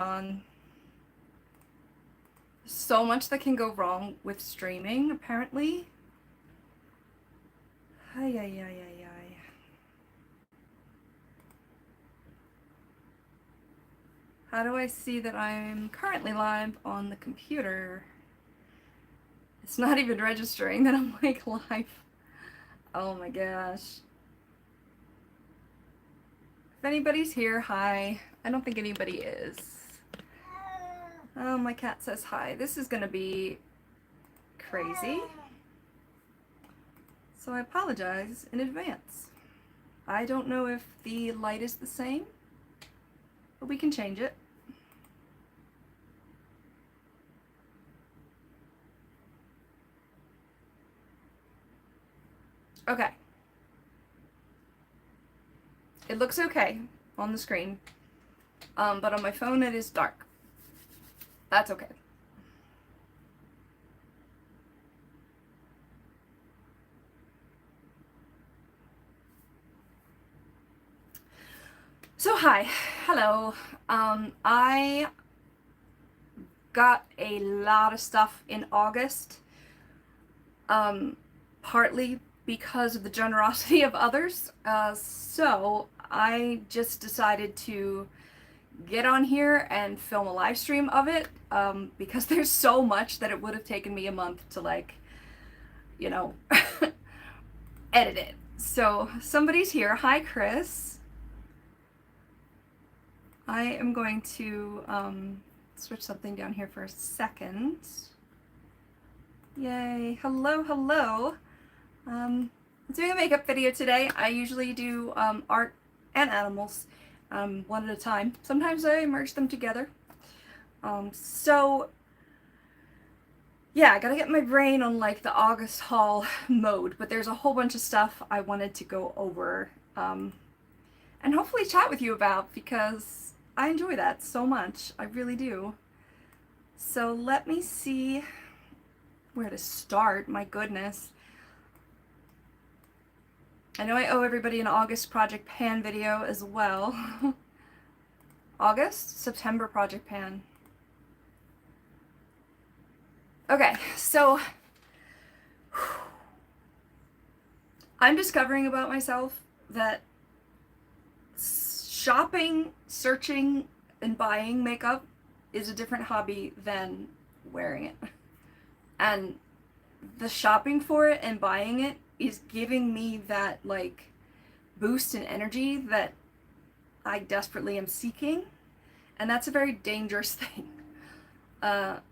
on. So much that can go wrong with streaming, apparently. Ay, ay, ay, ay, ay. How do I see that I'm currently live on the computer? It's not even registering that I'm like live. Oh my gosh. If anybody's here, hi. I don't think anybody is. Oh, my cat says hi. This is gonna be crazy. So I apologize in advance. I don't know if the light is the same, but we can change it. Okay. It looks okay on the screen, but on my phone it is dark. That's okay. So hi, hello. I got a lot of stuff in August, partly because of the generosity of others, so I just decided to get on here and film a live stream of it, because there's so much that it would have taken me a month to, like, you know, edit it. So somebody's here. Hi, Chris. I am going to switch something down here for a second. Yay. Hello, hello. I'm doing a makeup video today. I usually do art and animals one at a time. Sometimes I merge them together. So yeah, I gotta get my brain on like the August haul mode, but there's a whole bunch of stuff I wanted to go over and hopefully chat with you about, because I enjoy that so much. I really do. So let me see where to start. My goodness. I know I owe everybody an August Project Pan video as well. August? September Project Pan. Okay, so I'm discovering about myself that shopping, searching, and buying makeup is a different hobby than wearing it. And the shopping for it and buying it is giving me that, like, boost in energy that I desperately am seeking. And that's a very dangerous thing. Because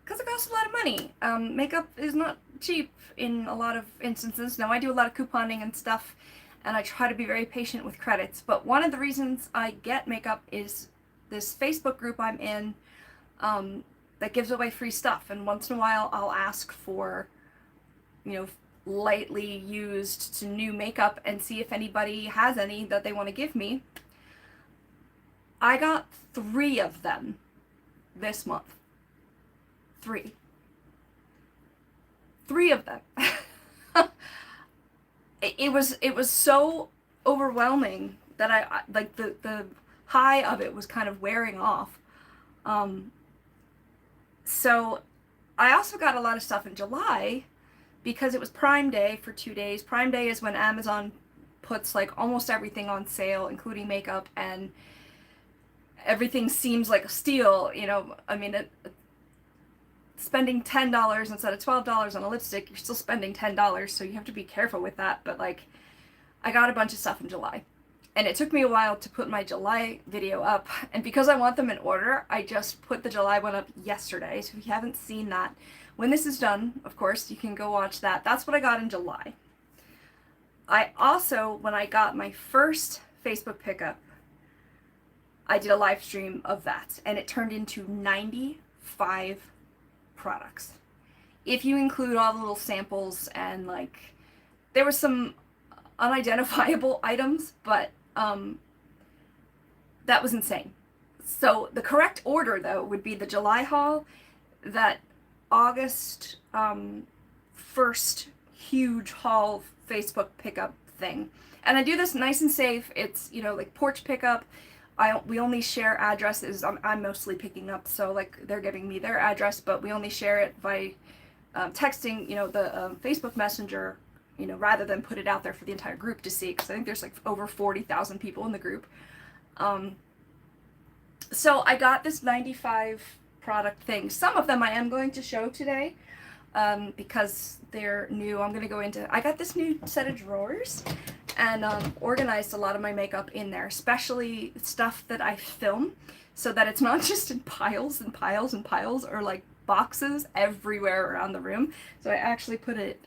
it costs a lot of money. Makeup is not cheap in a lot of instances. Now, I do a lot of couponing and stuff, and I try to be very patient with credits. But one of the reasons I get makeup is this Facebook group I'm in that gives away free stuff. And once in a while, I'll ask for, you know, lightly used to new makeup and see if anybody has any that they want to give me. I got 3 of them this month. 3 of them. it was so overwhelming that I like the high of it was kind of wearing off. So I also got a lot of stuff in July because it was Prime Day for 2 days. Prime Day is when Amazon puts like almost everything on sale, including makeup, and everything seems like a steal. You know, I mean, spending $10 instead of $12 on a lipstick, you're still spending $10, so you have to be careful with that. But like, I got a bunch of stuff in July, and it took me a while to put my July video up, and because I want them in order, I just put the July one up yesterday. So if you haven't seen that, when this is done, of course, you can go watch that. That's what I got in July. I also, when I got my first Facebook pickup, I did a live stream of that, and it turned into 95 products. If you include all the little samples, and like, there were some unidentifiable items, but that was insane. So the correct order, though, would be the July haul, that August first huge haul Facebook pickup thing. And I do this nice and safe. It's, you know, like porch pickup. we only share addresses. I'm mostly picking up, so like they're giving me their address, but we only share it by texting, you know, the Facebook Messenger, you know, rather than put it out there for the entire group to see, because I think there's like over 40,000 people in the group. So I got this 95 product thing. Some of them I am going to show today because they're new. I'm going to go into, I got this new set of drawers and organized a lot of my makeup in there, especially stuff that I film, so that it's not just in piles and piles and piles or like boxes everywhere around the room. So I actually put it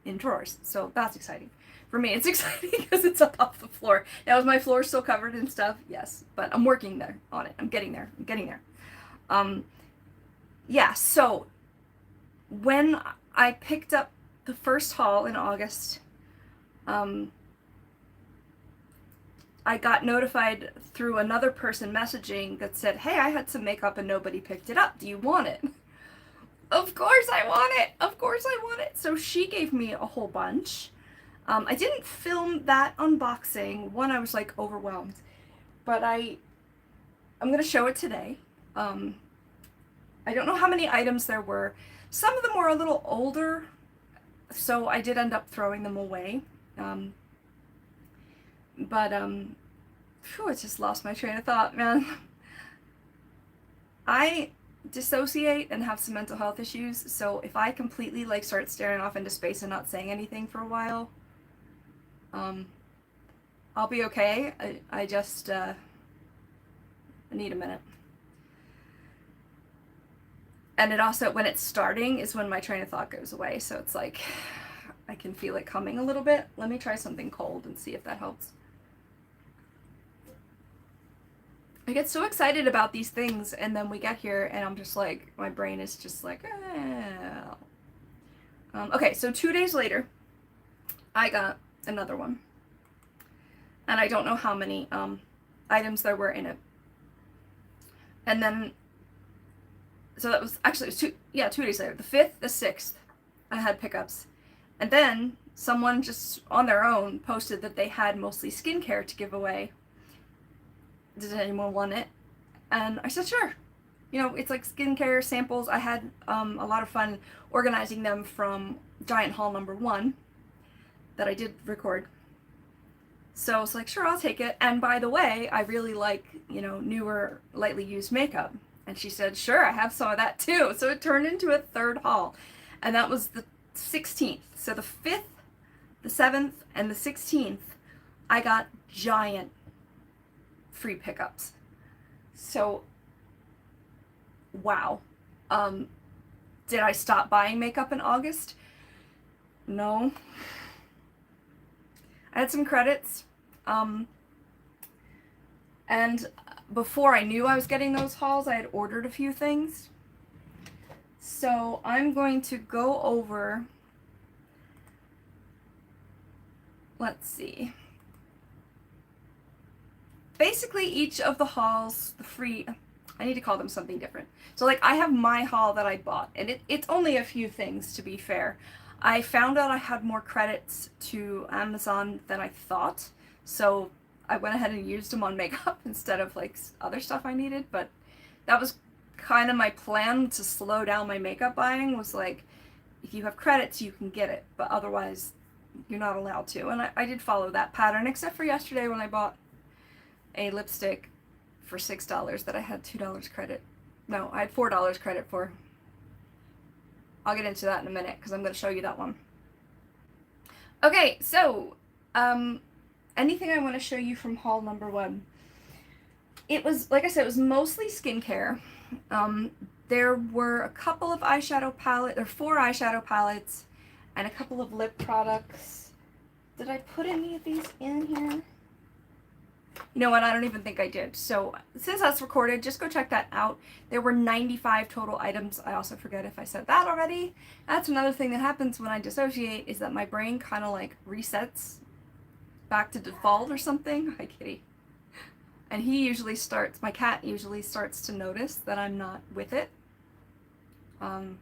in drawers. So that's exciting. For me, it's exciting because it's up off the floor. Now, is my floor still covered in stuff? Yes, but I'm working there on it. I'm getting there. I'm getting there. Yeah, so when I picked up the first haul in August, I got notified through another person messaging that said, hey, I had some makeup and nobody picked it up. Do you want it? Of course I want it. Of course I want it. So she gave me a whole bunch. I didn't film that unboxing. One, I was like overwhelmed, but I'm gonna show it today. I don't know how many items there were. Some of them were a little older, so I did end up throwing them away. Phew, I just lost my train of thought, man. I dissociate and have some mental health issues, so if I completely like start staring off into space and not saying anything for a while, I'll be okay. I just I need a minute. And it also, when it's starting is when my train of thought goes away, so it's like I can feel it coming a little bit. Let me try something cold and see if that helps. I get so excited about these things, and then we get here and I'm just like, my brain is just like, okay, so 2 days later, I got another one. And I don't know how many items there were in it. And then, so that was, actually, it was 2 days later. The 5th, the 6th, I had pickups. And then someone just on their own posted that they had mostly skincare to give away. Did anyone want it? And I said, sure. You know, it's like skincare samples. I had a lot of fun organizing them from Giant Haul number 1 that I did record. So I was like, sure, I'll take it. And by the way, I really like, you know, newer, lightly used makeup. And she said, sure, I have some of that too. So it turned into a 3rd haul. And that was the 16th. So the 5th, the 7th, and the 16th, I got giant free pickups. So, wow. Did I stop buying makeup in August? No. I had some credits. And before I knew I was getting those hauls, I had ordered a few things. So I'm going to go over, let's see. Basically each of the hauls, the free, I need to call them something different. So like I have my haul that I bought, and it's only a few things, to be fair. I found out I had more credits to Amazon than I thought, so I went ahead and used them on makeup instead of like other stuff I needed, but that was kind of my plan to slow down my makeup buying, was like, if you have credits you can get it, but otherwise you're not allowed to. And I did follow that pattern, except for yesterday when I bought a lipstick for $6 that I had $2 credit. No, I had $4 credit for. I'll get into that in a minute because I'm going to show you that one. Okay, so anything I want to show you from haul number 1. It was, like I said, it was mostly skincare. There were a couple of eyeshadow palettes, or 4 eyeshadow palettes, and a couple of lip products. Did I put any of these in here? You know what, I don't even think I did. So since that's recorded, just go check that out. There were 95 total items. I also forget if I said that already. That's another thing that happens when I dissociate, is that my brain kind of like resets back to default or something. Hi, Kitty. And he usually starts, my cat usually starts to notice that I'm not with it. And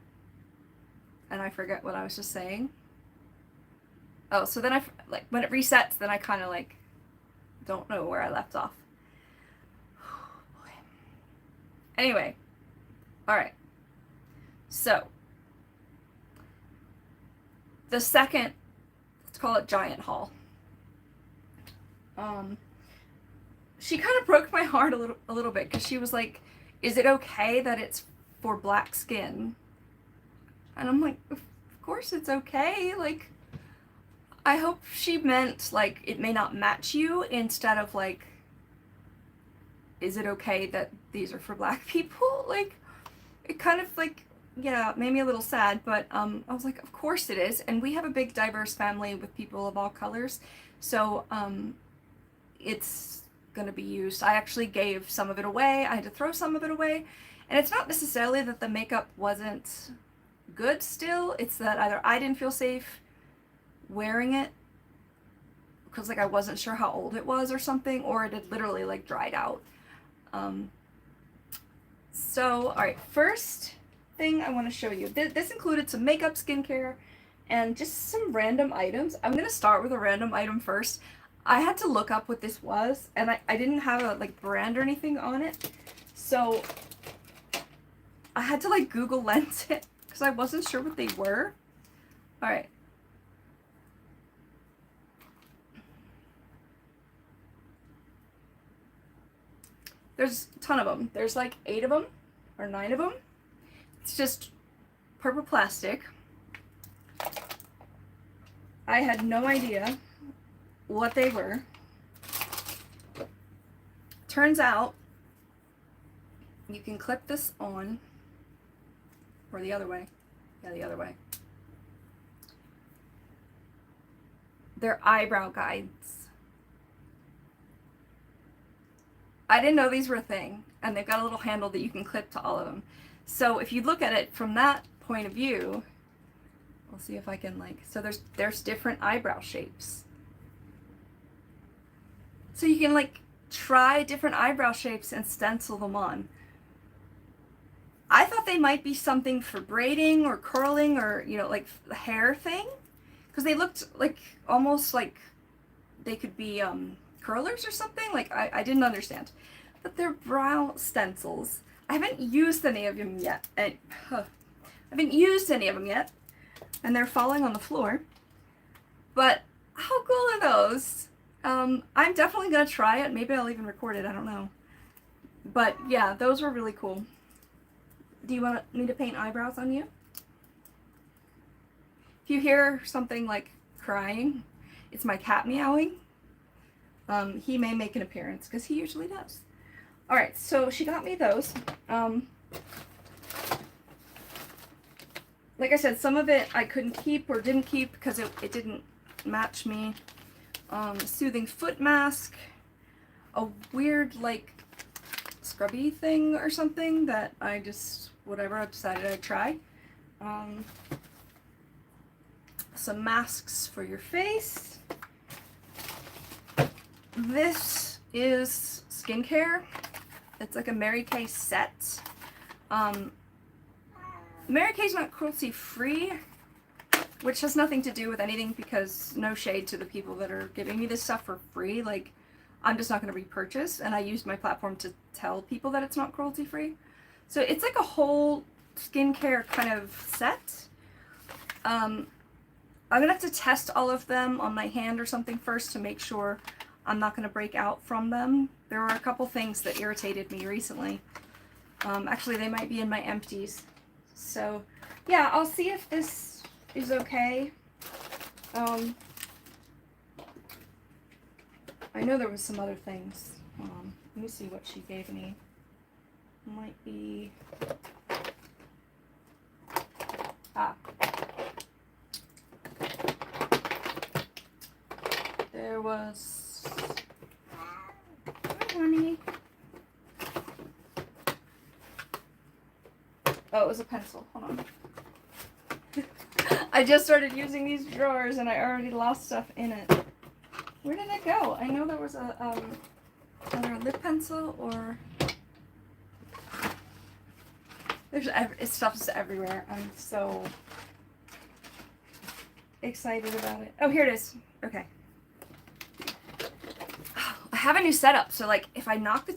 I forget what I was just saying. Oh, so then like when it resets, then I kind of like don't know where I left off. Anyway, alright. So, the second, let's call it giant haul. She kind of broke my heart a little bit because she was like, is it okay that it's for black skin? And I'm like, of course it's okay. Like, I hope she meant like it may not match you instead of like, is it okay that these are for black people? Like, it kind of like, yeah, made me a little sad, but I was like, of course it is. And we have a big diverse family with people of all colors. So it's gonna be used. I actually gave some of it away. I had to throw some of it away. And it's not necessarily that the makeup wasn't good still. It's that either I didn't feel safe wearing it because like I wasn't sure how old it was or something, or it had literally like dried out. So, alright, first thing I want to show you. This included some makeup, skincare, and just some random items. I'm going to start with a random item first. I had to look up what this was, and I didn't have a like brand or anything on it. So, I had to like Google Lens it because I wasn't sure what they were. Alright. There's a ton of them. There's like 8 of them or 9 of them. It's just purple plastic. I had no idea what they were. Turns out you can clip this on, or the other way. Yeah, the other way. They're eyebrow guides. I didn't know these were a thing, and they've got a little handle that you can clip to all of them. So if you look at it from that point of view, we'll see if I can like, so there's different eyebrow shapes. So you can like try different eyebrow shapes and stencil them on. I thought they might be something for braiding or curling or, you know, like the hair thing, because they looked like almost like they could be curlers or something. Like I didn't understand, but they're brow stencils. I haven't used any of them yet. I haven't used any of them yet, and they're falling on the floor. But how cool are those? I'm definitely gonna try it. Maybe I'll even record it. I don't know. But yeah, those were really cool. Do you want me to paint eyebrows on you? If you hear something like crying, it's my cat meowing. He may make an appearance because he usually does. Alright, so she got me those. Like I said, some of it I couldn't keep or didn't keep because it didn't match me. Soothing foot mask. A weird, like, scrubby thing or something that I just, whatever, I decided I'd try. Some masks for your face. This is skincare. It's like a Mary Kay set. Mary Kay's not cruelty free, which has nothing to do with anything because no shade to the people that are giving me this stuff for free. Like, I'm just not going to repurchase, and I used my platform to tell people that it's not cruelty free. So it's like a whole skincare kind of set. I'm going to have to test all of them on my hand or something first to make sure I'm not going to break out from them. There were a couple things that irritated me recently. Actually, they might be in my empties. So, yeah, I'll see if this is okay. I know there was some other things. Let me see what she gave me. Might be... There was... Hi, honey. Oh, it was a pencil. Hold on. I just started using these drawers and I already lost stuff in it. Where did it go? I know there was a either a lip pencil or there's stuff's everywhere. I'm so excited about it. Oh, here it is. Okay. I have a new setup, so like if I knock the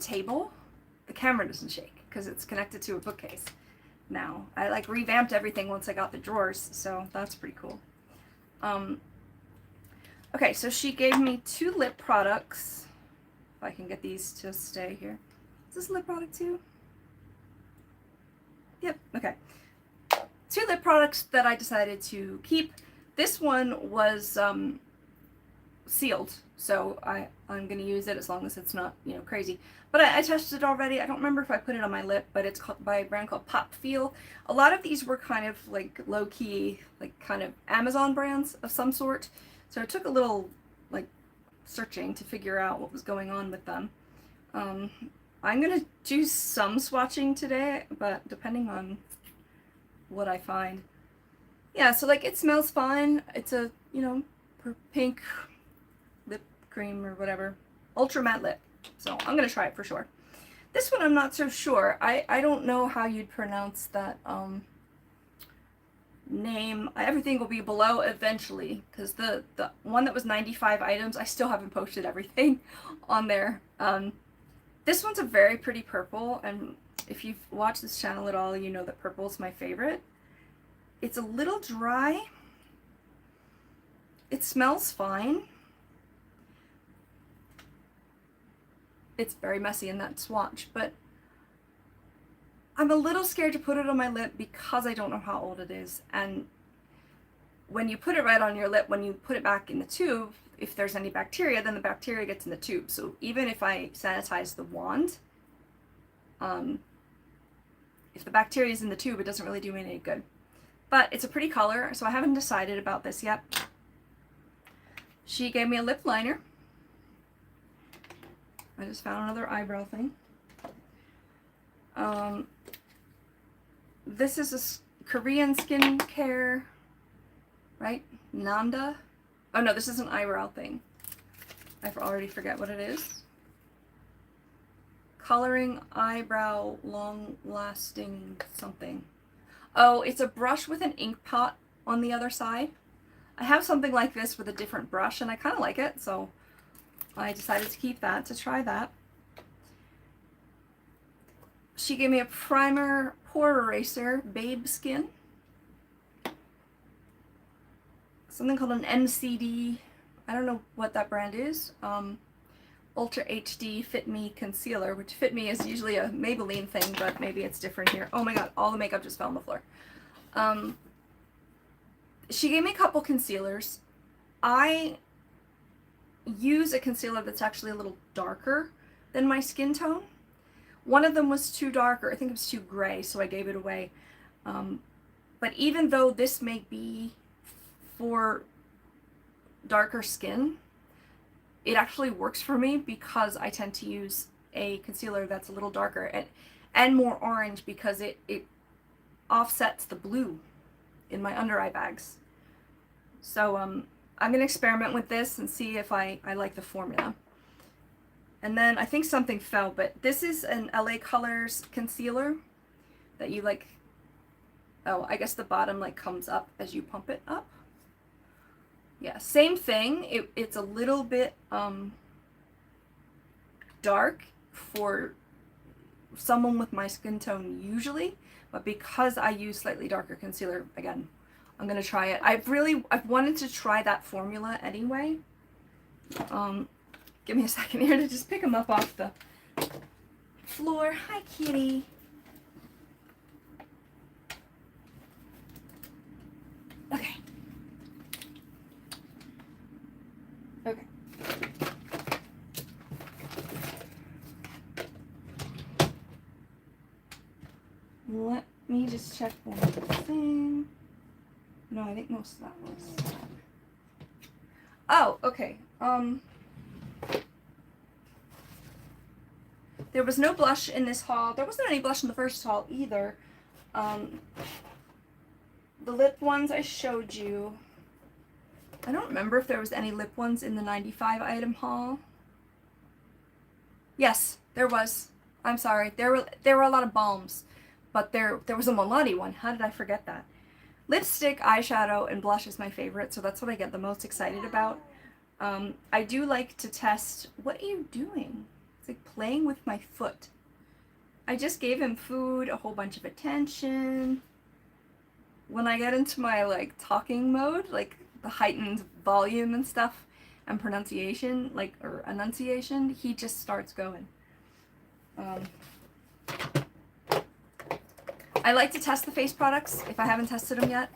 the camera doesn't shake because it's connected to a bookcase now. I like revamped everything once I got the drawers, so that's pretty cool. Okay, so she gave me 2 lip products. If I can get these to stay here. Is this a lip product too? Yep, okay. 2 lip products that I decided to keep. This one was sealed, so I'm going to use it as long as it's not, you know, crazy. But I tested it already. I don't remember if I put it on my lip, but it's by a brand called Popfeel. A lot of these were kind of like low-key, like kind of Amazon brands of some sort. So it took a little like searching to figure out what was going on with them. I'm going to do some swatching today, but depending on what I find. Yeah, so like it smells fine. It's a, you know, pink lip cream or whatever. Ultra matte lip. So I'm going to try it for sure. This one I'm not so sure. I don't know how you'd pronounce that name. Everything will be below eventually, because the one that was 95 items, I still haven't posted everything on there. This one's a very pretty purple, and if you've watched this channel at all, you know that purple is my favorite. It's a little dry. It smells fine. It's very messy in that swatch, but I'm a little scared to put it on my lip because I don't know how old it is. And when you put it right on your lip, when you put it back in the tube, if there's any bacteria, then the bacteria gets in the tube. So even if I sanitize the wand, if the bacteria is in the tube, it doesn't really do me any good. But it's a pretty color, so I haven't decided about this yet. She gave me a lip liner. I just found another eyebrow thing. This is a Korean skincare, right? Nanda. Oh no, this is an eyebrow thing. I already forget what it is. Coloring eyebrow, long-lasting something. Oh, it's a brush with an ink pot on the other side. I have something like this with a different brush, and I kind of like it, so I decided to keep that, to try that. She gave me a primer pore eraser, Babeskin. Something called an MCD. I don't know what that brand is. Ultra HD Fit Me Concealer, which Fit Me is usually a Maybelline thing, but maybe it's different here. Oh my god, all the makeup just fell on the floor. She gave me a couple concealers. I use a concealer that's actually a little darker than my skin tone. One of them was too dark, or I think it was too gray, so I gave it away. But even though this may be for darker skin, it actually works for me because I tend to use a concealer that's a little darker and more orange, because it offsets the blue in my under eye bags. So I'm going to experiment with this and see if I like the formula. And then I think something fell, but this is an LA Colors concealer that you like, oh, I guess the bottom like comes up as you pump it up. Yeah, same thing. It's a little bit dark for someone with my skin tone usually, but because I use slightly darker concealer, again, I'm gonna try it. I've wanted to try that formula anyway. Give me a second here to just pick them up off the floor. Hi, kitty. Okay. Okay. Let me just check one thing. No, I think most of that was. Oh, okay. There was no blush in this haul. There wasn't any blush in the first haul either. The lip ones I showed you. I don't remember if there was any lip ones in the 95 item haul. Yes, there was. I'm sorry. There were a lot of balms, but there was a Milani one. How did I forget that? Lipstick, eyeshadow, and blush is my favorite, so that's what I get the most excited about. I do like to test. What are you doing? It's like playing with my foot. I just gave him food, a whole bunch of attention. When I get into my like talking mode, like the heightened volume and stuff and pronunciation, like, or enunciation, he just starts going. I like to test the face products if I haven't tested them yet,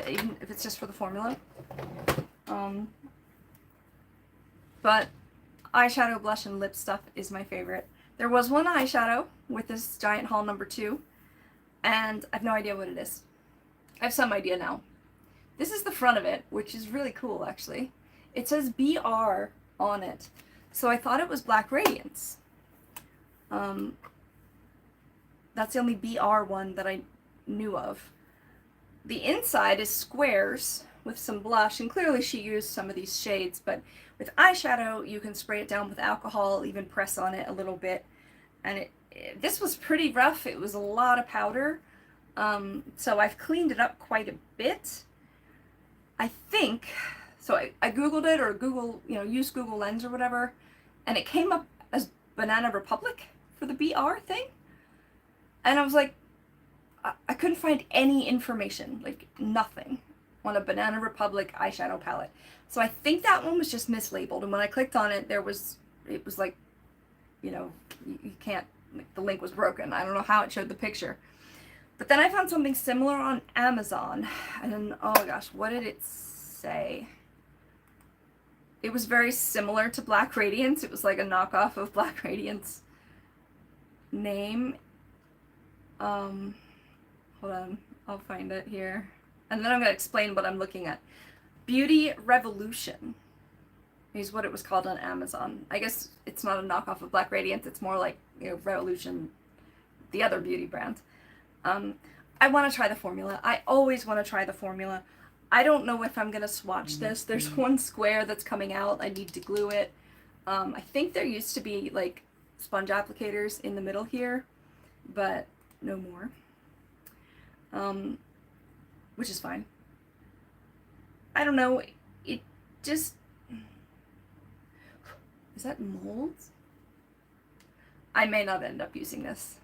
even if it's just for the formula. But eyeshadow, blush, and lip stuff is my favorite. There was one eyeshadow with this giant haul number 2, and I have no idea what it is. I have some idea now. This is the front of it, which is really cool, actually. It says BR on it, so I thought it was Black Radiance. That's the only BR one that I knew of. The inside is squares with some blush, and clearly she used some of these shades, but with eyeshadow, you can spray it down with alcohol, even press on it a little bit. And this was pretty rough. It was a lot of powder. So I've cleaned it up quite a bit. I think, so I Googled it, or Google, use Google Lens or whatever, and it came up as Banana Republic for the BR thing. And I was like, I couldn't find any information, like nothing, on a Banana Republic eyeshadow palette. So I think that one was just mislabeled, and when I clicked on it, it was like, you can't, like, the link was broken. I don't know how it showed the picture. But then I found something similar on Amazon, and then, oh gosh, what did it say? It was very similar to Black Radiance. It was like a knockoff of Black Radiance name. Hold on, I'll find it here. And then I'm going to explain what I'm looking at. Beauty Revolution is what it was called on Amazon. I guess it's not a knockoff of Black Radiance, it's more like, Revolution, the other beauty brand. I want to try the formula. I always want to try the formula. I don't know if I'm going to swatch this. There's one square that's coming out. I need to glue it. I think there used to be, like, sponge applicators in the middle here, but no more. Which is fine. I don't know, it just, is that molds? I may not end up using this.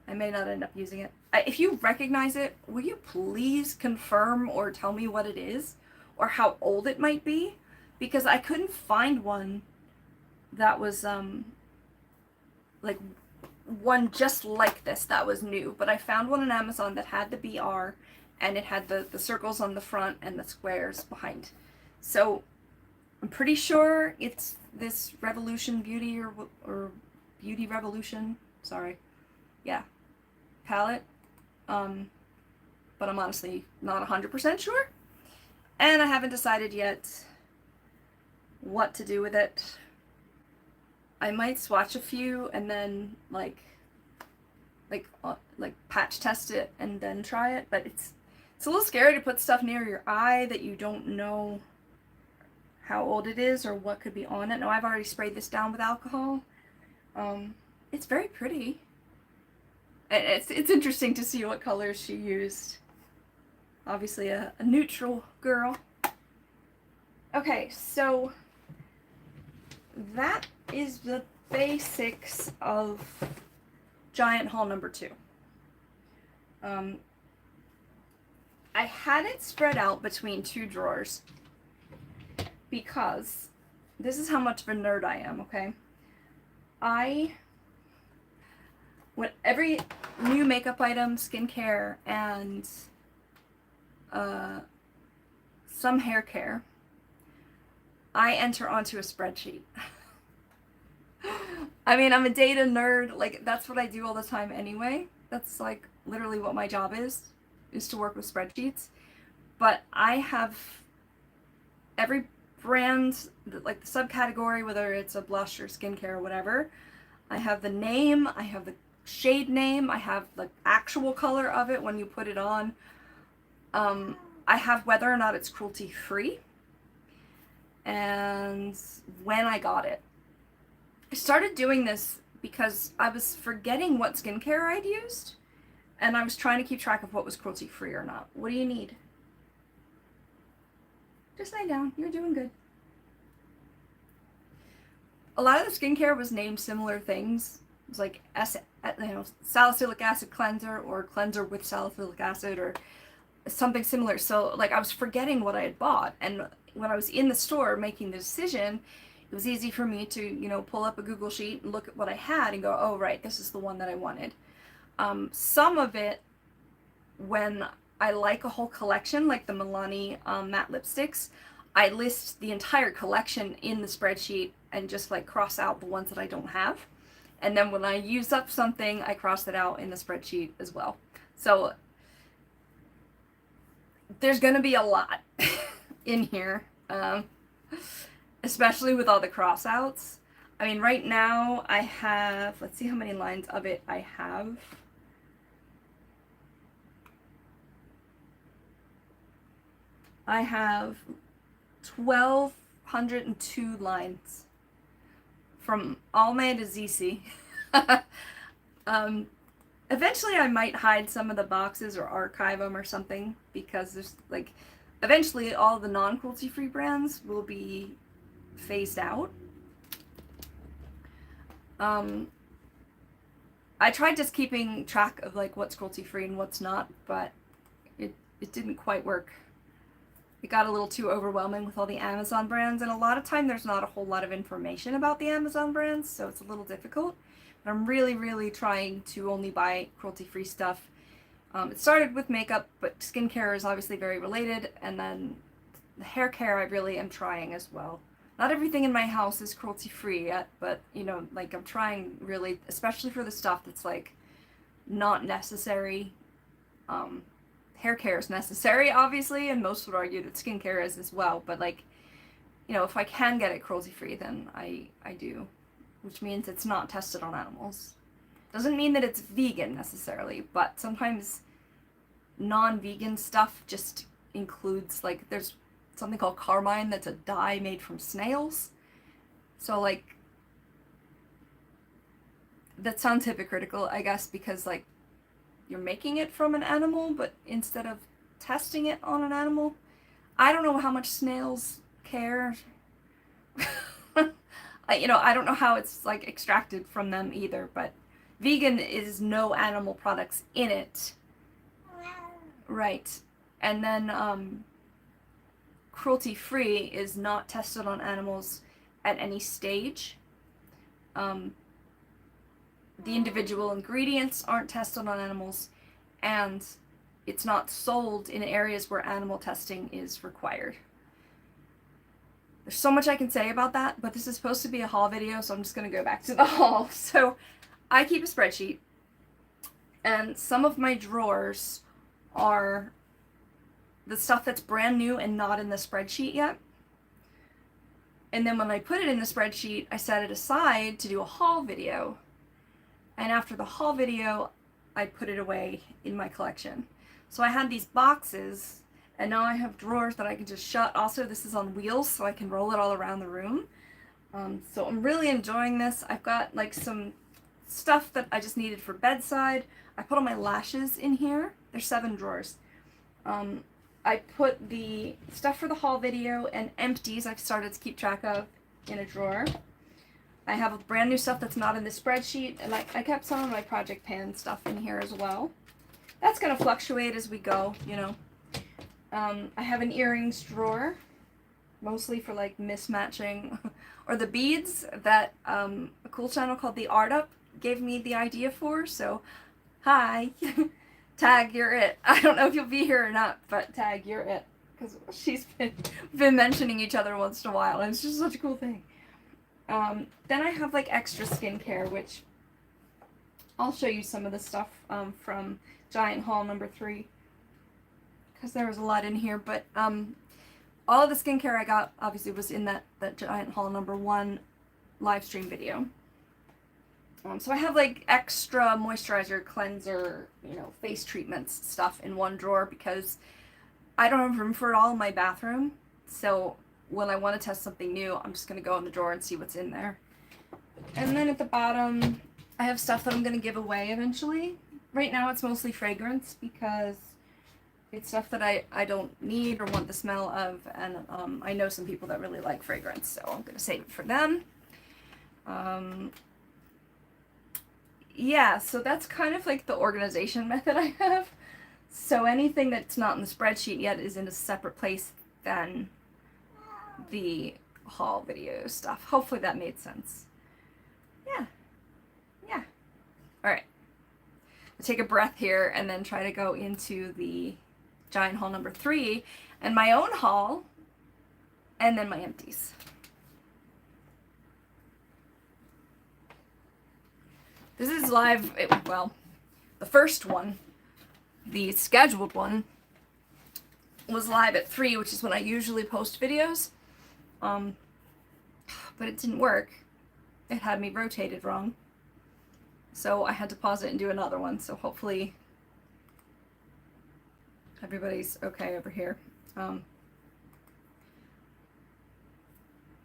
I may not end up using it. If you recognize it, will you please confirm or tell me what it is, or how old it might be? Because I couldn't find one that was, like, one just like this that was new, but I found one on Amazon that had the BR, and it had the circles on the front and the squares behind. So I'm pretty sure it's this Revolution Beauty or Beauty Revolution, sorry, yeah, palette, but I'm honestly not 100% sure, and I haven't decided yet what to do with it. I might swatch a few and then like patch test it and then try it, but it's a little scary to put stuff near your eye that you don't know how old it is or what could be on it. Now, I've already sprayed this down with alcohol. It's very pretty. It's interesting to see what colors she used. Obviously a neutral girl. Okay, so that is the basics of Giant Haul number 2. I had it spread out between 2 drawers because this is how much of a nerd I am, okay? When every new makeup item, skincare, and some hair care, I enter onto a spreadsheet. I mean, I'm a data nerd, like, that's what I do all the time anyway. That's, like, literally what my job is to work with spreadsheets. But I have every brand, like the subcategory, whether it's a blush or skincare or whatever, I have the name, I have the shade name, I have the actual color of it when you put it on. I have whether or not it's cruelty-free, and when I got it. I started doing this because I was forgetting what skincare I'd used, and I was trying to keep track of what was cruelty-free or not. What do you need? Just lay down. You're doing good. A lot of the skincare was named similar things, was like salicylic acid cleanser or cleanser with salicylic acid or something similar. So like I was forgetting what I had bought, and when I was in the store making the decision, it was easy for me to, you know, pull up a Google sheet and look at what I had and go, oh right, this is the one that I wanted. Some of it, when I like a whole collection, like the Milani matte lipsticks, I list the entire collection in the spreadsheet and just like cross out the ones that I don't have. And then when I use up something, I cross it out in the spreadsheet as well. So there's gonna be a lot in here, especially with all the crossouts. I mean, right now I have, let's see how many lines of it I have. I have 1,202 lines from Alma to ZC. Eventually I might hide some of the boxes or archive them or something, because there's like, eventually all the non-cruelty free brands will be phased out. I tried just keeping track of like what's cruelty free and what's not, but it didn't quite work. It got a little too overwhelming with all the Amazon brands, and a lot of time there's not a whole lot of information about the Amazon brands, so it's a little difficult. But I'm really trying to only buy cruelty-free stuff. It started with makeup, but skincare is obviously very related, and then the hair care I really am trying as well. Not everything in my house is cruelty-free yet, but, you know, like I'm trying really, especially for the stuff that's like not necessary. Hair care is necessary, obviously, and most would argue that skincare is as well, but like, you know, if I can get it cruelty-free, then I do, which means it's not tested on animals. Doesn't mean that it's vegan necessarily, but sometimes non-vegan stuff just includes, like, there's something called carmine that's a dye made from snails. So like, that sounds hypocritical, I guess, because like you're making it from an animal, but instead of testing it on an animal, I don't know how much snails care. You know, I don't know how it's like extracted from them either, but vegan is no animal products in it. Right. And then cruelty-free is not tested on animals at any stage. The individual ingredients aren't tested on animals, and it's not sold in areas where animal testing is required. There's so much I can say about that, but this is supposed to be a haul video, so I'm just going to go back to the haul. So I keep a spreadsheet, and some of my drawers are the stuff that's brand new and not in the spreadsheet yet. And then when I put it in the spreadsheet, I set it aside to do a haul video. And after the haul video, I put it away in my collection. So I had these boxes, and now I have drawers that I can just shut. Also, this is on wheels, so I can roll it all around the room. So I'm really enjoying this. I've got like some stuff that I just needed for bedside. I put all my lashes in here. There's 7 drawers. I put the stuff for the haul video and empties I've started to keep track of in a drawer. I have brand new stuff that's not in the spreadsheet, and I kept some of my Project Pan stuff in here as well. That's going to fluctuate as we go, you know. I have an earrings drawer, mostly for like mismatching, or the beads that a cool channel called The Art Up gave me the idea for, so hi, Tag, you're it. I don't know if you'll be here or not, but Tag, you're it, because she's been mentioning each other once in a while, and it's just such a cool thing. Then I have like extra skincare, which I'll show you some of the stuff from Giant Haul number 3, because there was a lot in here, but all of the skincare I got obviously was in that Giant Haul number 1 live stream video. So I have like extra moisturizer, cleanser, you know, face treatments stuff in one drawer because I don't have room for it all in my bathroom. So when I want to test something new, I'm just going to go in the drawer and see what's in there. And then at the bottom, I have stuff that I'm going to give away eventually. Right now it's mostly fragrance because it's stuff that I don't need or want the smell of, and I know some people that really like fragrance, so I'm going to save it for them. yeah, so that's kind of like the organization method I have. So anything that's not in the spreadsheet yet is in a separate place than the haul video stuff. Hopefully that made sense. Yeah. Yeah. Alright. I'll take a breath here and then try to go into the giant haul number 3 and my own haul and then my empties. This is live, well, the first one, the scheduled one, was live at 3, which is when I usually post videos. But it didn't work. It had me rotated wrong. So I had to pause it and do another one, so hopefully everybody's okay over here. Should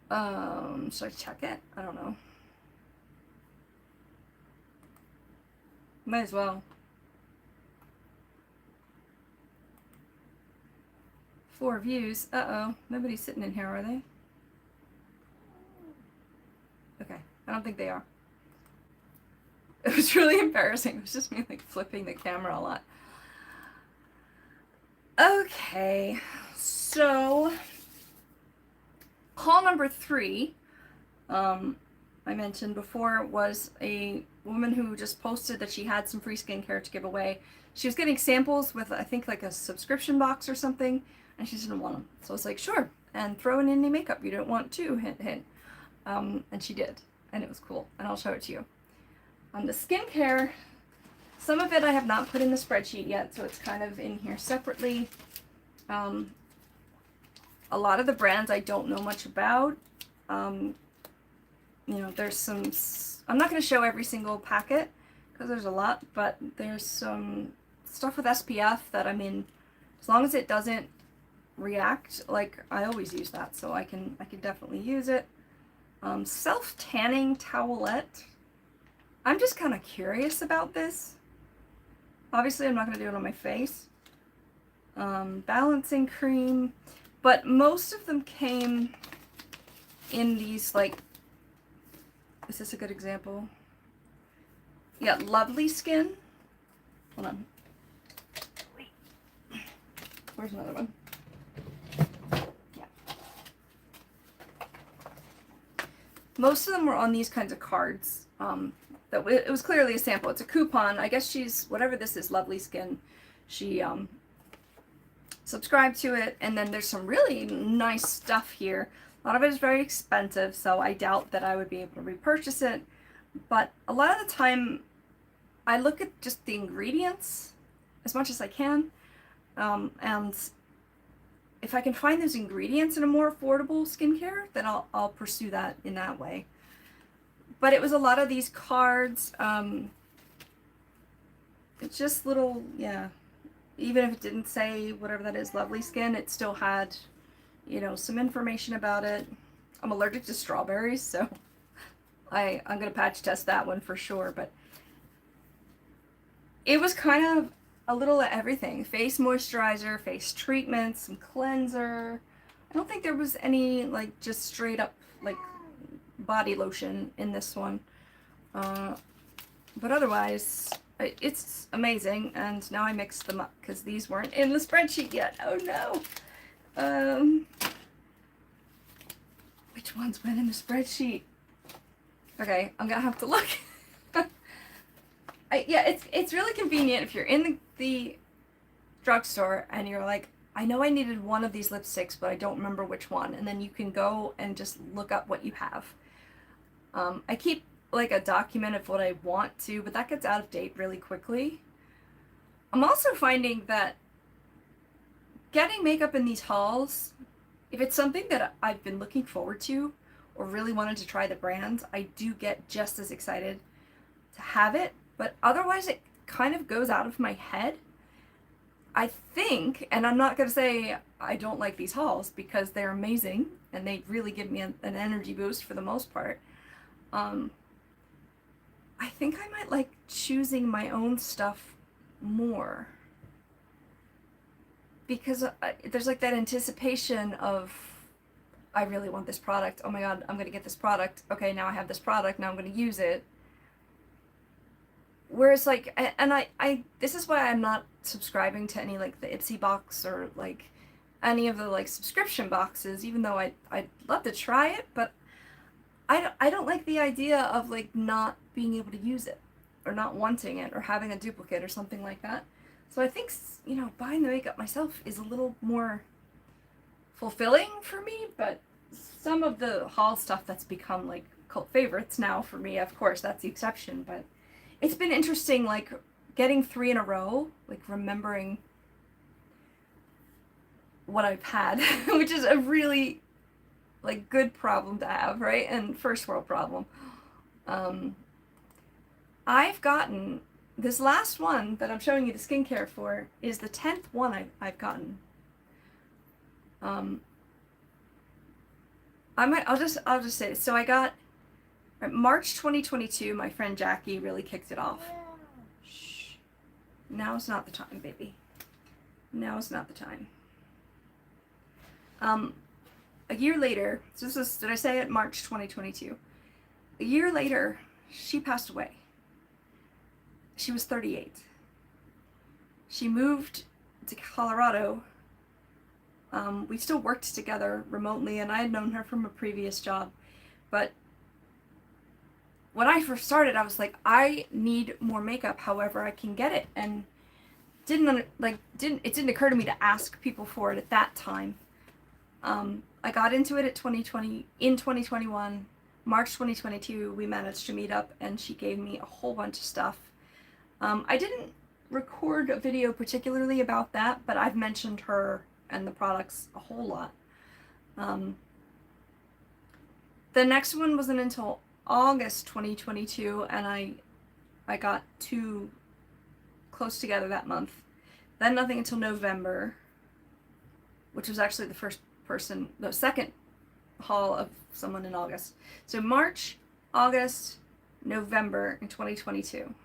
I check it? I don't know. Might as well. 4 views. Uh-oh. Nobody's sitting in here, are they? Okay. I don't think they are. It was really embarrassing. It was just me like flipping the camera a lot. Okay. So haul number 3, I mentioned before, was a woman who just posted that she had some free skincare to give away. She was getting samples with, I think, like a subscription box or something, and she didn't want them. So I was like, sure, and throw in any makeup you don't want to, hint, hint. And she did, and it was cool, and I'll show it to you. The skincare, some of it I have not put in the spreadsheet yet, so it's kind of in here separately. A lot of the brands I don't know much about. You know, there's some, I'm not going to show every single packet because there's a lot, but there's some stuff with SPF that, I mean, as long as it doesn't react, like, I always use that, so I can definitely use it. Self-tanning towelette. I'm just kind of curious about this. Obviously, I'm not going to do it on my face. Balancing cream. But most of them came in these, like, is this a good example? Yeah, LovelySkin. Hold on. Wait. Where's another one? Yeah. Most of them were on these kinds of cards. It was clearly a sample. It's a coupon. I guess she's, whatever this is, LovelySkin. She subscribed to it, and then there's some really nice stuff here. A lot of it is very expensive, so I doubt that I would be able to repurchase it. But a lot of the time, I look at just the ingredients as much as I can, and if I can find those ingredients in a more affordable skincare, then I'll pursue that in that way. But it was a lot of these cards. It's just little, yeah. Even if it didn't say whatever that is, LovelySkin, it still had, you know, some information about it. I'm allergic to strawberries, so I'm going to patch test that one for sure. But it was kind of a little of everything. Face moisturizer, face treatment, some cleanser. I don't think there was any, like, just straight up, like, body lotion in this one. But otherwise, it's amazing. And now I mixed them up because these weren't in the spreadsheet yet. Oh no. Which ones went in the spreadsheet? Okay, I'm gonna have to look. Yeah, it's really convenient if you're in the drugstore and you're like, I know I needed one of these lipsticks, but I don't remember which one. And then you can go and just look up what you have. I keep like a document of what I want to, but that gets out of date really quickly. I'm also finding that getting makeup in these hauls, if it's something that I've been looking forward to or really wanted to try the brand, I do get just as excited to have it, but otherwise it kind of goes out of my head. I think, and I'm not going to say I don't like these hauls because they're amazing and they really give me an energy boost for the most part. I think I might like choosing my own stuff more because there's like that anticipation of, I really want this product. Oh my god, I'm going to get this product. Okay, now I have this product. Now I'm going to use it. whereas like, and I this is why I'm not subscribing to any like the Ipsy box or like any of the like subscription boxes, even though I'd love to try it, but I don't like the idea of like not being able to use it or not wanting it or having a duplicate or something like that. So I think, you know, buying the makeup myself is a little more fulfilling for me, but some of the haul stuff that's become like cult favorites now for me, of course, that's the exception, but it's been interesting, like getting 3 in a row, like remembering what I've had, which is a really like good problem to have, right? And first world problem. I've gotten this last one that I'm showing you the skincare for is the 10th one I've gotten. I'll just say this. So I got March 2022. My friend Jackie really kicked it off. Shh. Now's not the time, baby. Now's not the time. A year later, so this is, did I say it? March 2022. A year later, she passed away. She was 38. She moved to Colorado. We still worked together remotely, and I had known her from a previous job. But when I first started, I was like, I need more makeup however I can get it, and it didn't occur to me to ask people for it at that time. I got into it in 2021. March 2022, we managed to meet up, and she gave me a whole bunch of stuff. I didn't record a video particularly about that, but I've mentioned her and the products a whole lot. The next one wasn't until August 2022, and I got 2 close together that month. Then nothing until November, which was actually the second haul of someone in August. So March, August, November in 2022.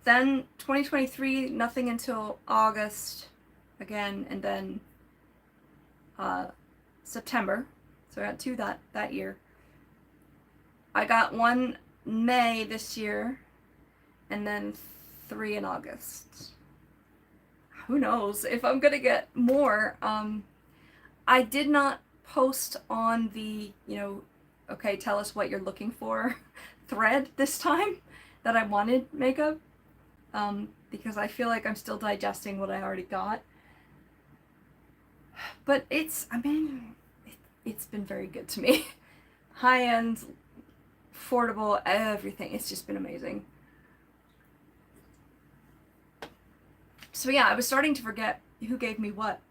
Then 2023, nothing until August again, and then September. So I got 2 that year. I got 1 May this year, and then 3 in August. Who knows if I'm gonna get more. I did not post on the, okay, tell us what you're looking for thread this time that I wanted makeup, because I feel like I'm still digesting what I already got. But it's been very good to me. High-end, affordable, everything. It's just been amazing. So yeah, I was starting to forget who gave me what.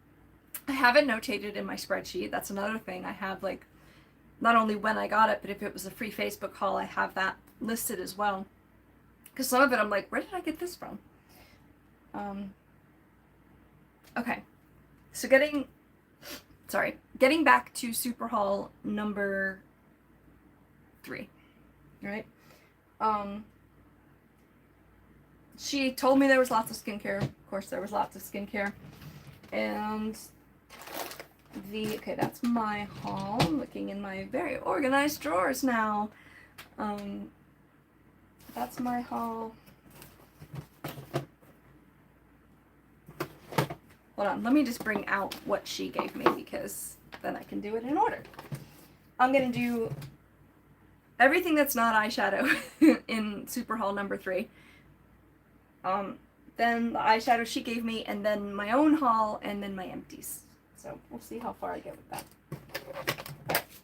I have it notated in my spreadsheet. That's another thing. I have like, not only when I got it, but if it was a free Facebook haul, I have that listed as well. Because some of it I'm like, where did I get this from? Okay. So getting back to super haul number 3, right? She told me there was lots of skincare. Of course, there was lots of skincare. And okay, that's my haul. I'm looking in my very organized drawers now. That's my haul. Hold on, let me just bring out what she gave me, because then I can do it in order. I'm gonna do everything that's not eyeshadow in super haul number 3. Then the eyeshadow she gave me, and then my own haul, and then my empties. So we'll see how far I get with that.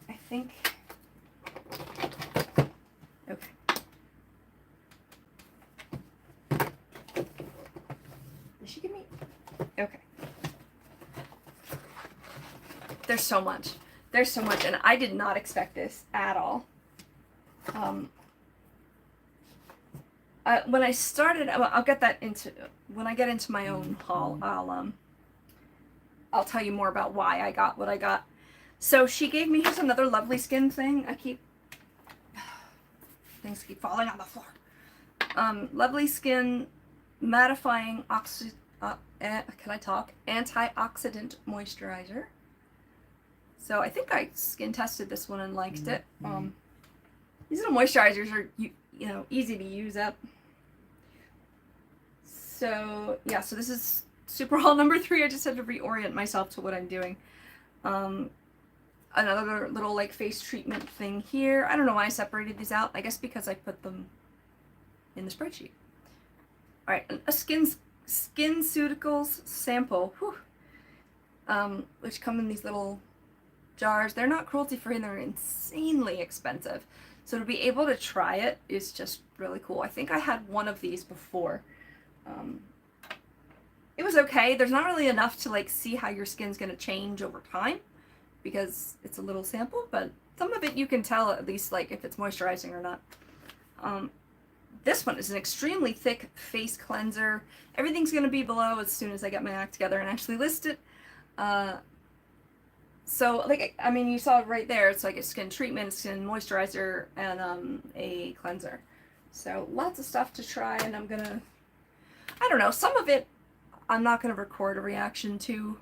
I think, okay. Did she give me, okay. There's so much, and I did not expect this at all. When I started, I'll get that when I get into my own haul. I'll tell you more about why I got what I got. So she gave me, here's another LovelySkin thing. Things keep falling on the floor. LovelySkin Mattifying Antioxidant Moisturizer. So I think I skin tested this one and liked it. These little moisturizers are, you know, easy to use up. So, yeah, so this is super haul number 3. I just had to reorient myself to what I'm doing. Another little, like, face treatment thing here. I don't know why I separated these out. I guess because I put them in the spreadsheet. Alright, a Skinceuticals sample, which come in these little jars. They're not cruelty-free and they're insanely expensive. So to be able to try it is just really cool. I think I had one of these before. It was okay. There's not really enough to like see how your skin's going to change over time because it's a little sample, but some of it you can tell at least like if it's moisturizing or not. This one is an extremely thick face cleanser. Everything's going to be below as soon as I get my act together and actually list it. So, like, I mean, you saw it right there. It's like a skin treatment, skin moisturizer, and a cleanser. So, lots of stuff to try, and I'm gonna, I don't know, some of it I'm not gonna record a reaction to.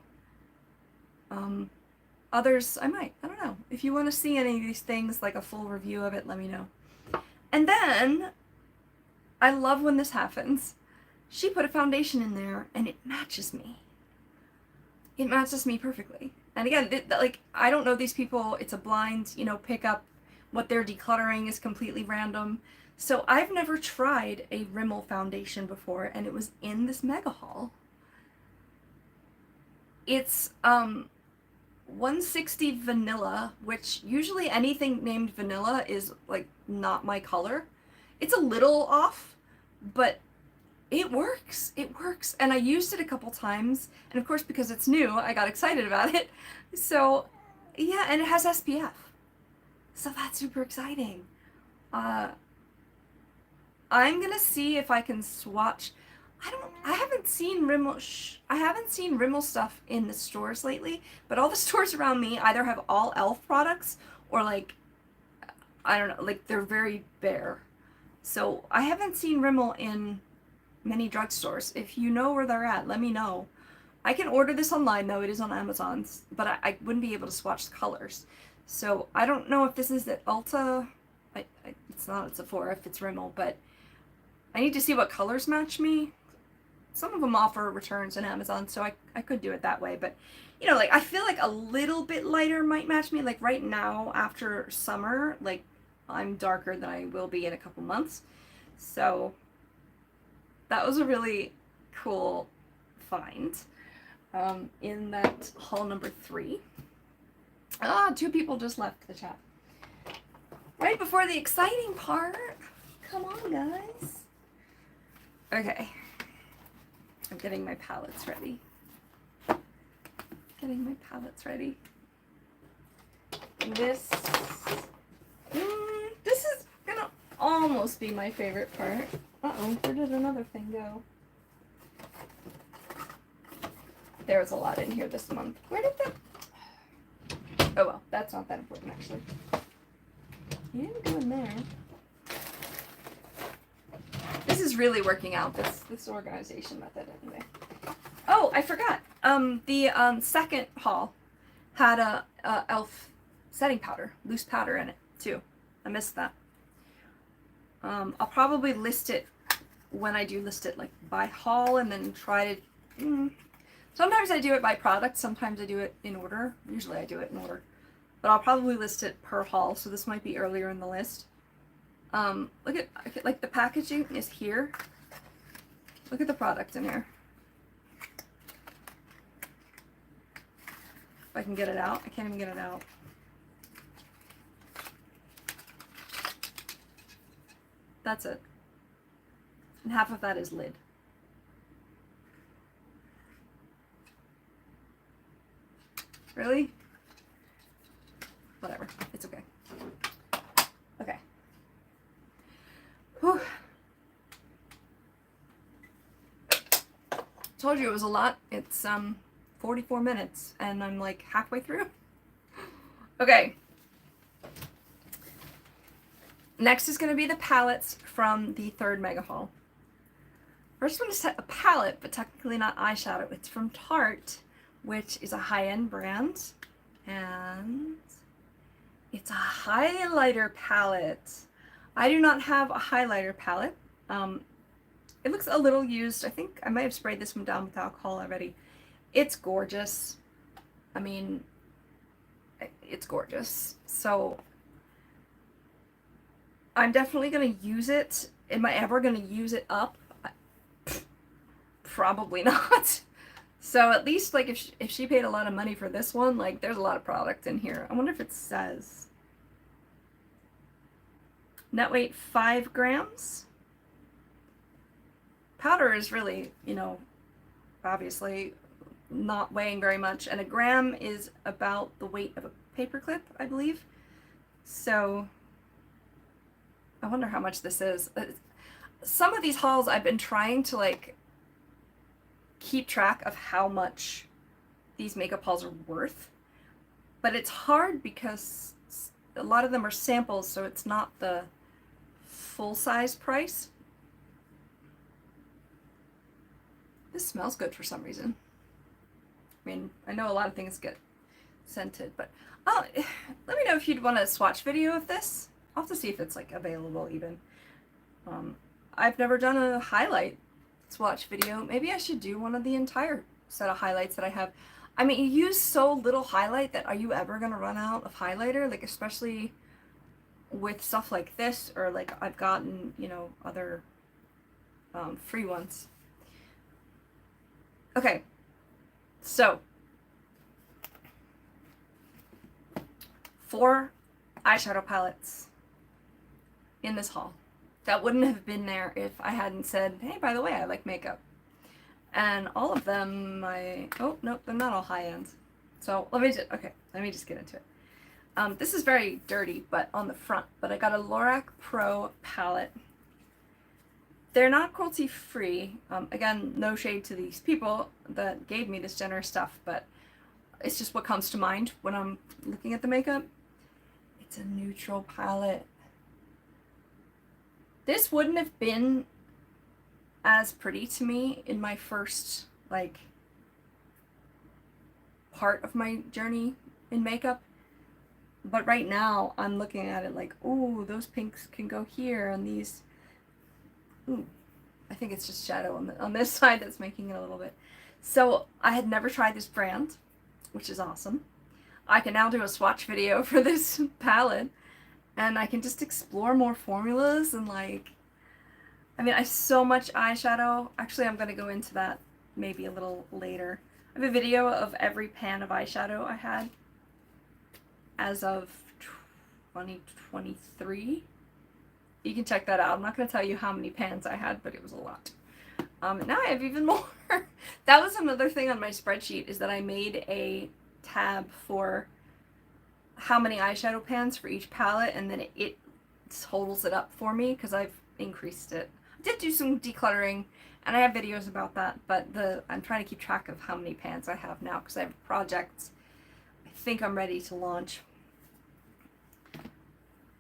Others I might. I don't know. If you want to see any of these things, like a full review of it, let me know. And then, I love when this happens. She put a foundation in there, and it matches me. It matches me perfectly. And again, like, I don't know these people. It's a blind, you know, pickup. What they're decluttering is completely random. So I've never tried a Rimmel foundation before, and it was in this mega haul. It's 160 vanilla, which usually anything named vanilla is like not my color. It's a little off, but it works. It works. And I used it a couple times, and of course because it's new, I got excited about it. So yeah, and it has SPF. So that's super exciting. I'm gonna see if I can swatch. I haven't seen Rimmel stuff in the stores lately, but all the stores around me either have all e.l.f. products or like, I don't know, like they're very bare. So I haven't seen Rimmel in many drugstores. If you know where they're at, let me know. I can order this online though, it is on Amazon's, but I wouldn't be able to swatch the colors. So I don't know if this is at Ulta. It's not at Sephora if it's Rimmel, but I need to see what colors match me. Some of them offer returns on Amazon, so I could do it that way, but you know, like I feel like a little bit lighter might match me. Like right now after summer, like I'm darker than I will be in a couple months. So that was a really cool find in that haul number 3. 2 people just left the chat. Right before the exciting part. Come on, guys. Okay. I'm getting my palettes ready. And this is gonna almost be my favorite part. Uh-oh, where did another thing go? There was a lot in here this month. Where did that... Oh well, that's not that important actually. You didn't go in there. This is really working out, this organization method anyway. Oh, I forgot. The second haul had a e.l.f. setting powder, loose powder in it too. I missed that. I'll probably list it when I do list it, like by haul, and then try to. Sometimes I do it by product. Sometimes I do it in order. Usually I do it in order, but I'll probably list it per haul. So this might be earlier in the list. Look at like the packaging is here. Look at the product in here. If I can get it out, I can't even get it out. That's it. And half of that is lid. Really? Whatever. It's okay. Okay. Whew. Told you it was a lot. It's 44 minutes and I'm like halfway through. Okay. Next is going to be the palettes from the third mega haul. First one is a palette, but technically not eyeshadow. It's from Tarte, which is a high-end brand, and it's a highlighter palette. I do not have a highlighter palette. It looks a little used. I think I might have sprayed this one down with alcohol already. It's gorgeous. I mean, it's gorgeous. So I'm definitely going to use it. Am I ever going to use it up? Probably not. So at least, like, if she paid a lot of money for this one, like, there's a lot of product in here. I wonder if it says. Net weight 5 grams. Powder is really, you know, obviously not weighing very much, and a gram is about the weight of a paperclip, I believe. So I wonder how much this is. Some of these hauls I've been trying to, like, keep track of how much these makeup hauls are worth, but it's hard because a lot of them are samples, so it's not the full-size price. This smells good for some reason. I mean, I know a lot of things get scented, but let me know if you'd want a swatch video of this. I'll have to see if it's, like, available even. I've never done a highlight swatch video. Maybe I should do one of the entire set of highlights that I have. I mean, you use so little highlight that are you ever gonna run out of highlighter? Like, especially with stuff like this, or like I've gotten, you know, other free ones. Okay, so 4 eyeshadow palettes in this haul. That wouldn't have been there if I hadn't said, hey, by the way, I like makeup. And all of them, oh, nope, they're not all high ends. So let me just get into it. This is very dirty, but on the front, but I got a Lorac Pro palette. They're not cruelty free. Again, no shade to these people that gave me this generous stuff, but it's just what comes to mind when I'm looking at the makeup. It's a neutral palette. This wouldn't have been as pretty to me in my first, like, part of my journey in makeup. But right now, I'm looking at it like, ooh, those pinks can go here, and these, ooh, I think it's just shadow on this side that's making it a little bit. So I had never tried this brand, which is awesome. I can now do a swatch video for this palette, and I can just explore more formulas and, like, I mean, I have so much eyeshadow. Actually, I'm going to go into that maybe a little later. I have a video of every pan of eyeshadow I had as of 2023. You can check that out. I'm not going to tell you how many pans I had, but it was a lot. Now I have even more. That was another thing on my spreadsheet, is that I made a tab for how many eyeshadow pans for each palette, and then it totals it up for me because I've increased it. I did do some decluttering, and I have videos about that, but I'm trying to keep track of how many pans I have now because I have projects I think I'm ready to launch.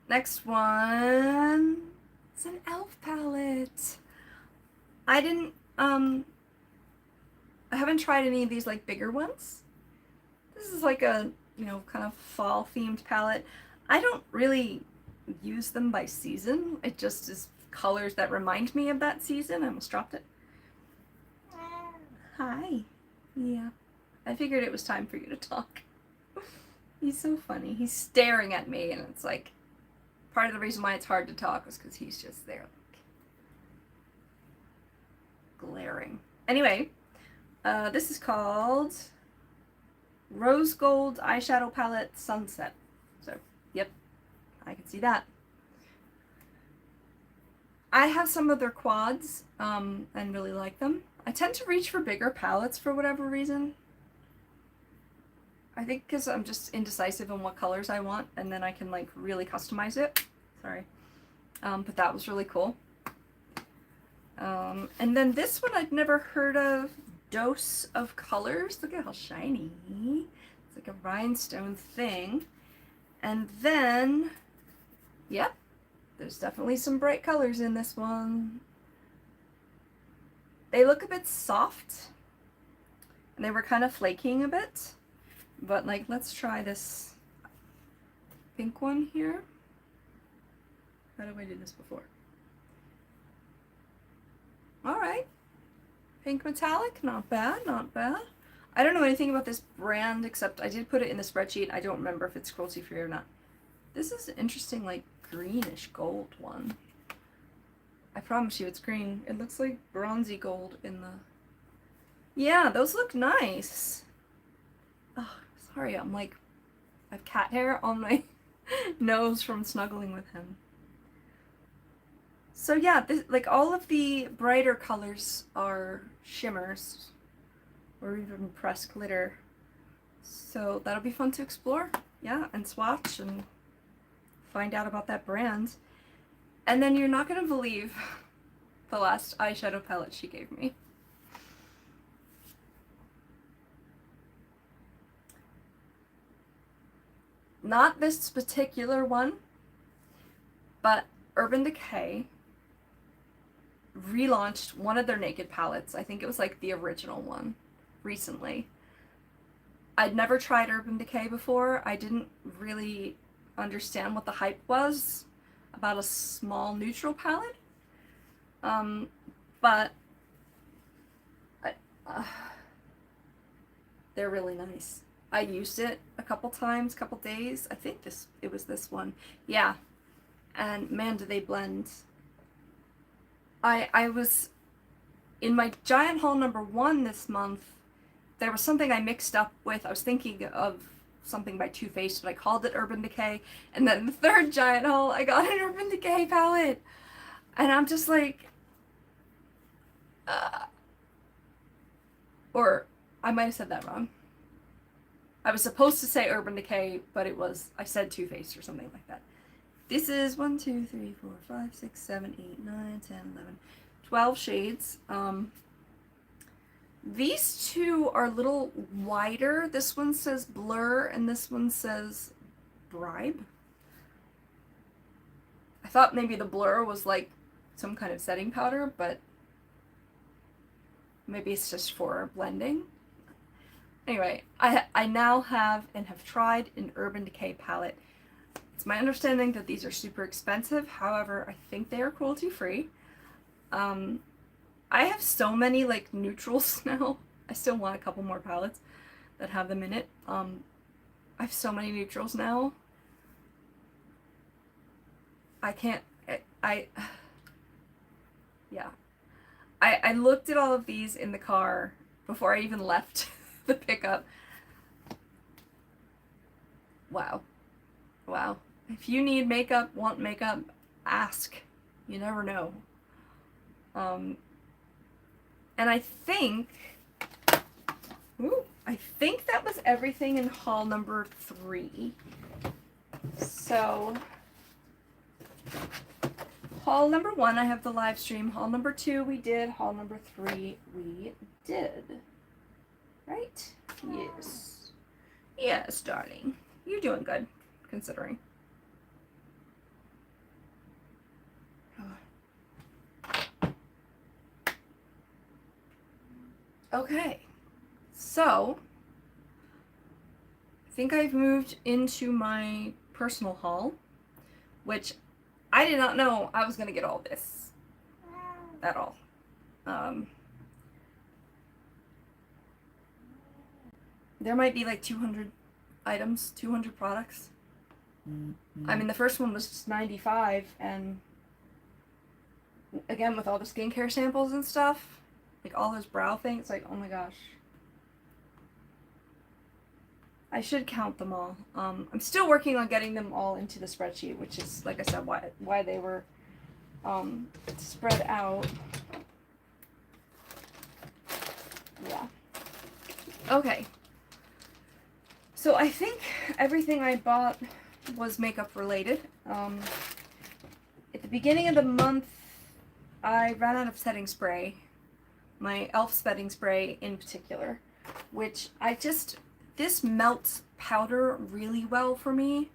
Next one is an e.l.f. palette. I haven't tried any of these, like, bigger ones. This is like a, you know, kind of fall themed palette. I don't really use them by season. It just is colors that remind me of that season. I almost dropped it. Hi. Yeah. I figured it was time for you to talk. He's so funny. He's staring at me, and it's like, part of the reason why it's hard to talk is because he's just there, like, glaring. Anyway, this is called Rose Gold Eyeshadow Palette Sunset. So, yep, I can see that. I have some of their quads, and really like them. I tend to reach for bigger palettes for whatever reason. I think because I'm just indecisive on what colors I want, and then I can, like, really customize it. Sorry. But that was really cool. And then this one I'd never heard of, Dose of Colors. Look at how shiny. It's like a rhinestone thing. And then, yep, there's definitely some bright colors in this one. They look a bit soft, and they were kind of flaking a bit. But, like, let's try this pink one here. How do I do this before? Alright. Pink metallic, not bad, not bad. I don't know anything about this brand except I did put it in the spreadsheet. I don't remember if it's cruelty free or not. This is an interesting, like, greenish gold one. I promise you it's green. It looks like bronzy gold in the... Yeah, those look nice. Oh, sorry, I'm like... I have cat hair on my nose from snuggling with him. So yeah, this, like all of the brighter colors are shimmers or even pressed glitter. So that'll be fun to explore, yeah, and swatch and find out about that brand. And then you're not gonna believe the last eyeshadow palette she gave me. Not this particular one, but Urban Decay relaunched one of their naked palettes. I think it was like the original one recently. I'd never tried Urban Decay before. I didn't really understand what the hype was about a small neutral palette. But they're really nice. I used it a couple times, couple days. I think it was this one. Yeah. And man, do they blend. I was in my giant haul number 1 this month. There was something I mixed up with. I was thinking of something by Too Faced, but I called it Urban Decay. And then the 3rd giant haul, I got an Urban Decay palette. And I'm just like, or I might have said that wrong. I was supposed to say Urban Decay, but I said Too Faced or something like that. This is 1, 2, 3, 4, 5, 6, 7, 8, 9, 10, 11, 12 shades. These two are a little wider. This one says Blur and this one says Bribe. I thought maybe the Blur was like some kind of setting powder, but maybe it's just for blending. Anyway, I now have tried an Urban Decay palette. It's my understanding that these are super expensive. However, I think they are cruelty free. I have so many like neutrals now. I still want a couple more palettes that have them in it. I have so many neutrals now. I can't, yeah. I looked at all of these in the car before I even left the pickup. Wow. Wow. If you need makeup, want makeup, ask. You never know. And I think that was everything in haul number 3. So, haul number 1, I have the live stream. Haul number 2, we did. Haul number 3, we did. Right? Yes. Yes, darling. You're doing good, considering. Okay, so I think I've moved into my personal haul, which I did not know I was going to get all this at all. There might be like 200 items, 200 products. I mean, the first one was just 95, and again, with all the skincare samples and stuff, like all those brow things, like, oh my gosh. I should count them all. I'm still working on getting them all into the spreadsheet, which is, like I said, why they were spread out. Yeah. Okay. So I think everything I bought was makeup related. At the beginning of the month, I ran out of setting spray. My e.l.f. setting spray in particular, which this melts powder really well for me.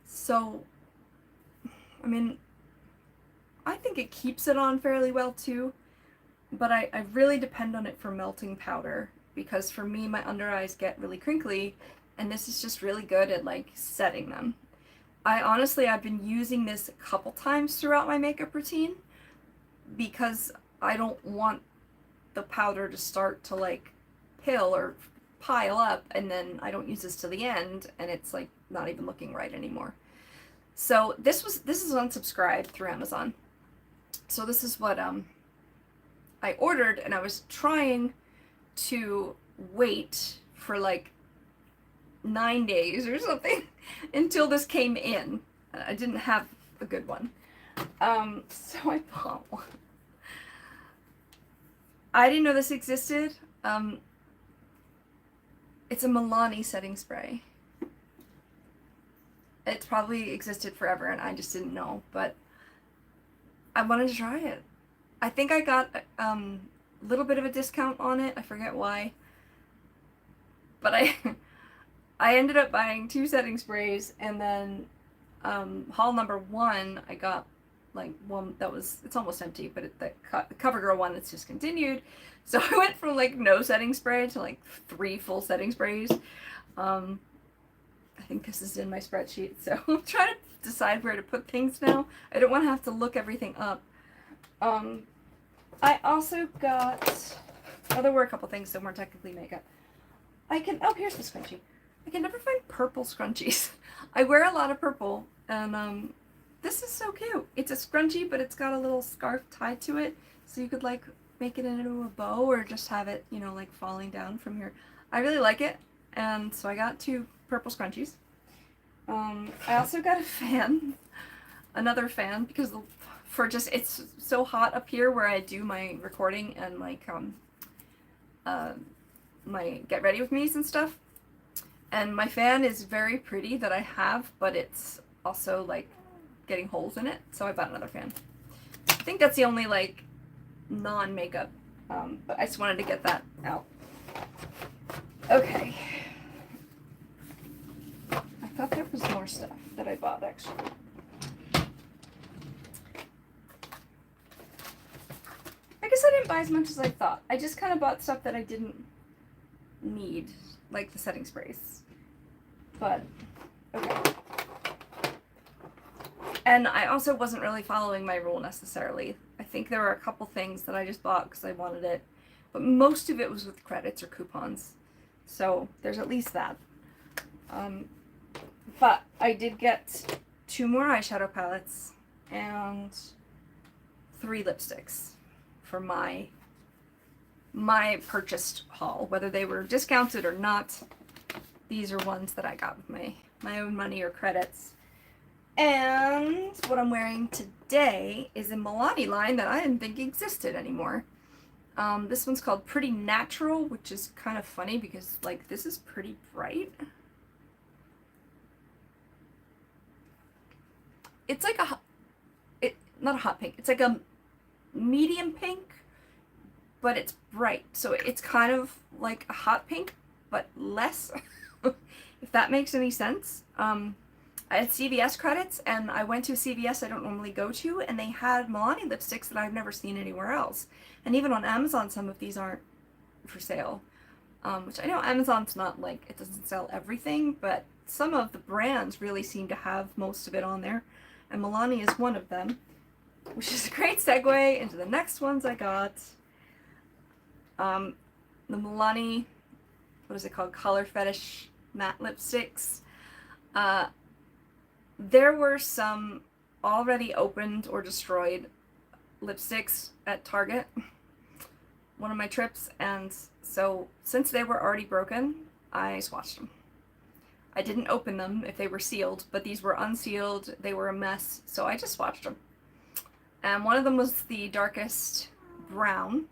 So, I mean, I think it keeps it on fairly well too, but I really depend on it for melting powder, because for me, my under eyes get really crinkly, and this is just really good at like setting them. I've been using this a couple times throughout my makeup routine because I don't want the powder to start to like pill or pile up, and then I don't use this to the end and it's like not even looking right anymore. So this is unsubscribed through Amazon. So this is what I ordered, and I was trying to wait for like 9 days or something until this came in. I didn't have a good one. So I bought one. I didn't know this existed. It's a Milani setting spray. It's probably existed forever and I just didn't know, but I wanted to try it. I think I got a little bit of a discount on it. I forget why. But I ended up buying 2 setting sprays, and then haul number 1 I got like one that was, it's almost empty, but the CoverGirl one that's discontinued. So I went from like no setting spray to like 3 full setting sprays. I think this is in my spreadsheet, so I'm trying to decide where to put things now. I don't want to have to look everything up. I also got, oh, there were a couple things that weren't technically makeup. Oh, here's the scrunchie. I can never find purple scrunchies. I wear a lot of purple, and this is so cute. It's a scrunchie, but it's got a little scarf tied to it, so you could like make it into a bow or just have it, you know, like falling down from here. I really like it, and so I got 2 purple scrunchies. I also got a fan, another fan, because it's so hot up here where I do my recording and like my get ready with me's and stuff. And my fan is very pretty that I have, but it's also like getting holes in it, so I bought another fan. I think that's the only like non-makeup, but I just wanted to get that out. Okay. I thought there was more stuff that I bought actually. I guess I didn't buy as much as I thought. I just kind of bought stuff that I didn't need, like the setting sprays. But, okay. And I also wasn't really following my rule necessarily. I think there were a couple things that I just bought because I wanted it, but most of it was with credits or coupons. So there's at least that. But I did get 2 more eyeshadow palettes and 3 lipsticks for my purchased haul, whether they were discounted or not. These are ones that I got with my own money or credits. And what I'm wearing today is a Milani line that I didn't think existed anymore. This one's called Pretty Natural, which is kind of funny because like this is pretty bright. It's like not a hot pink. It's like a medium pink, but it's bright. So it's kind of like a hot pink, but less, if that makes any sense. I had CVS credits, and I went to a CVS I don't normally go to, and they had Milani lipsticks that I've never seen anywhere else. And even on Amazon, some of these aren't for sale. Which I know Amazon's not like, it doesn't sell everything, but some of the brands really seem to have most of it on there. And Milani is one of them, which is a great segue into the next ones I got. The Milani, what is it called? Color Fetish matte lipsticks. There were some already opened or destroyed lipsticks at Target, one of my trips, and so since they were already broken, I swatched them. I didn't open them if they were sealed, but these were unsealed, they were a mess, so I just swatched them. And one of them was the darkest brown,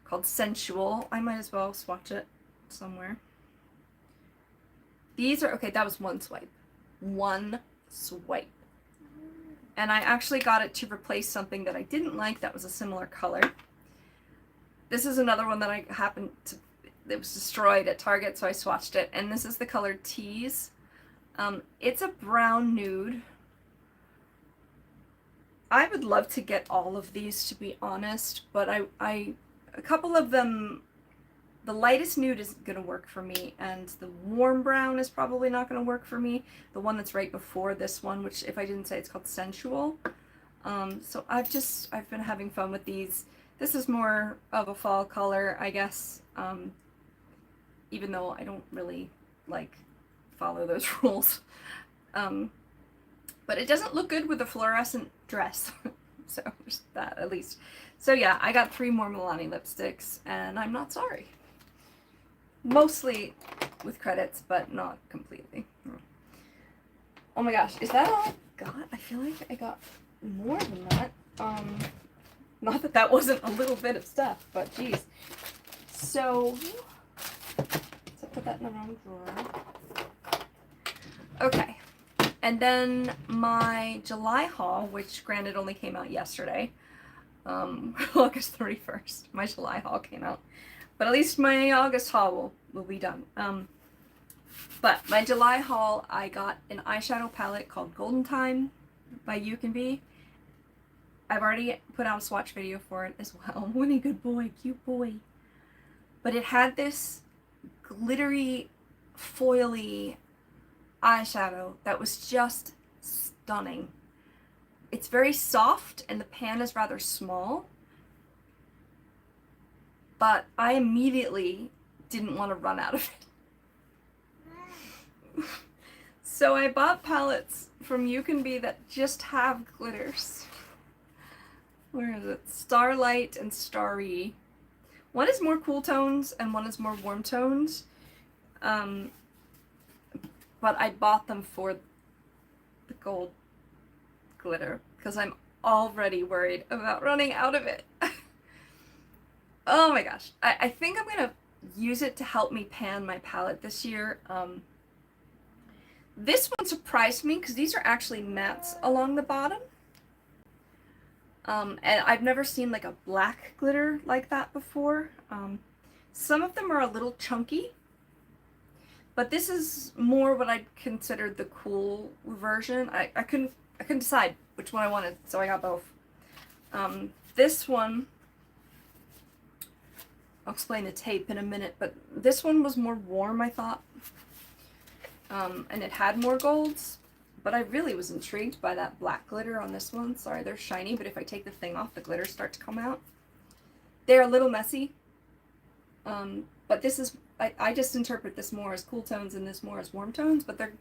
called Sensual. I might as well swatch it somewhere. These are, okay, that was one swipe. One swipe. And I actually got it to replace something that I didn't like that was a similar color. This is another one that I happened to, it was destroyed at Target, so I swatched it. And this is the color Tease. It's a brown nude. I would love to get all of these, to be honest, but a couple of them the lightest nude isn't going to work for me, and the warm brown is probably not going to work for me. The one that's right before this one, which if I didn't say, it's called Sensual. So I've been having fun with these. This is more of a fall color, I guess, even though I don't really like follow those rules. But it doesn't look good with a fluorescent dress. So there's that at least. So yeah, I got 3 more Milani lipsticks, and I'm not sorry. Mostly with credits, but not completely. Oh my gosh, is that all I got? I feel like I got more than that. Not that that wasn't a little bit of stuff, but geez. So, let's put that in the wrong drawer. Okay, and then my July haul, which granted only came out yesterday, August 31st, my July haul came out. But at least my August haul will be done. But my July haul, I got an eyeshadow palette called Golden Time by You Can Be. I've already put out a swatch video for it as well. What a good boy, cute boy. But it had this glittery, foily eyeshadow that was just stunning. It's very soft and the pan is rather small. But I immediately didn't want to run out of it. So I bought palettes from You Can Be that just have glitters. Where is it? Starlight and Starry. One is more cool tones and one is more warm tones. But I bought them for the gold glitter because I'm already worried about running out of it. Oh my gosh. I think I'm going to use it to help me pan my palette this year. This one surprised me because these are actually mattes along the bottom. And I've never seen like a black glitter like that before. Some of them are a little chunky, but this is more what I'd consider the cool version. I couldn't decide which one I wanted, so I got both. This one, I'll explain the tape in a minute, but this one was more warm, I thought. And it had more golds, but I really was intrigued by that black glitter on this one. Sorry, they're shiny, but if I take the thing off, the glitters start to come out. They're a little messy, but this is, I just interpret this more as cool tones and this more as warm tones, but they're,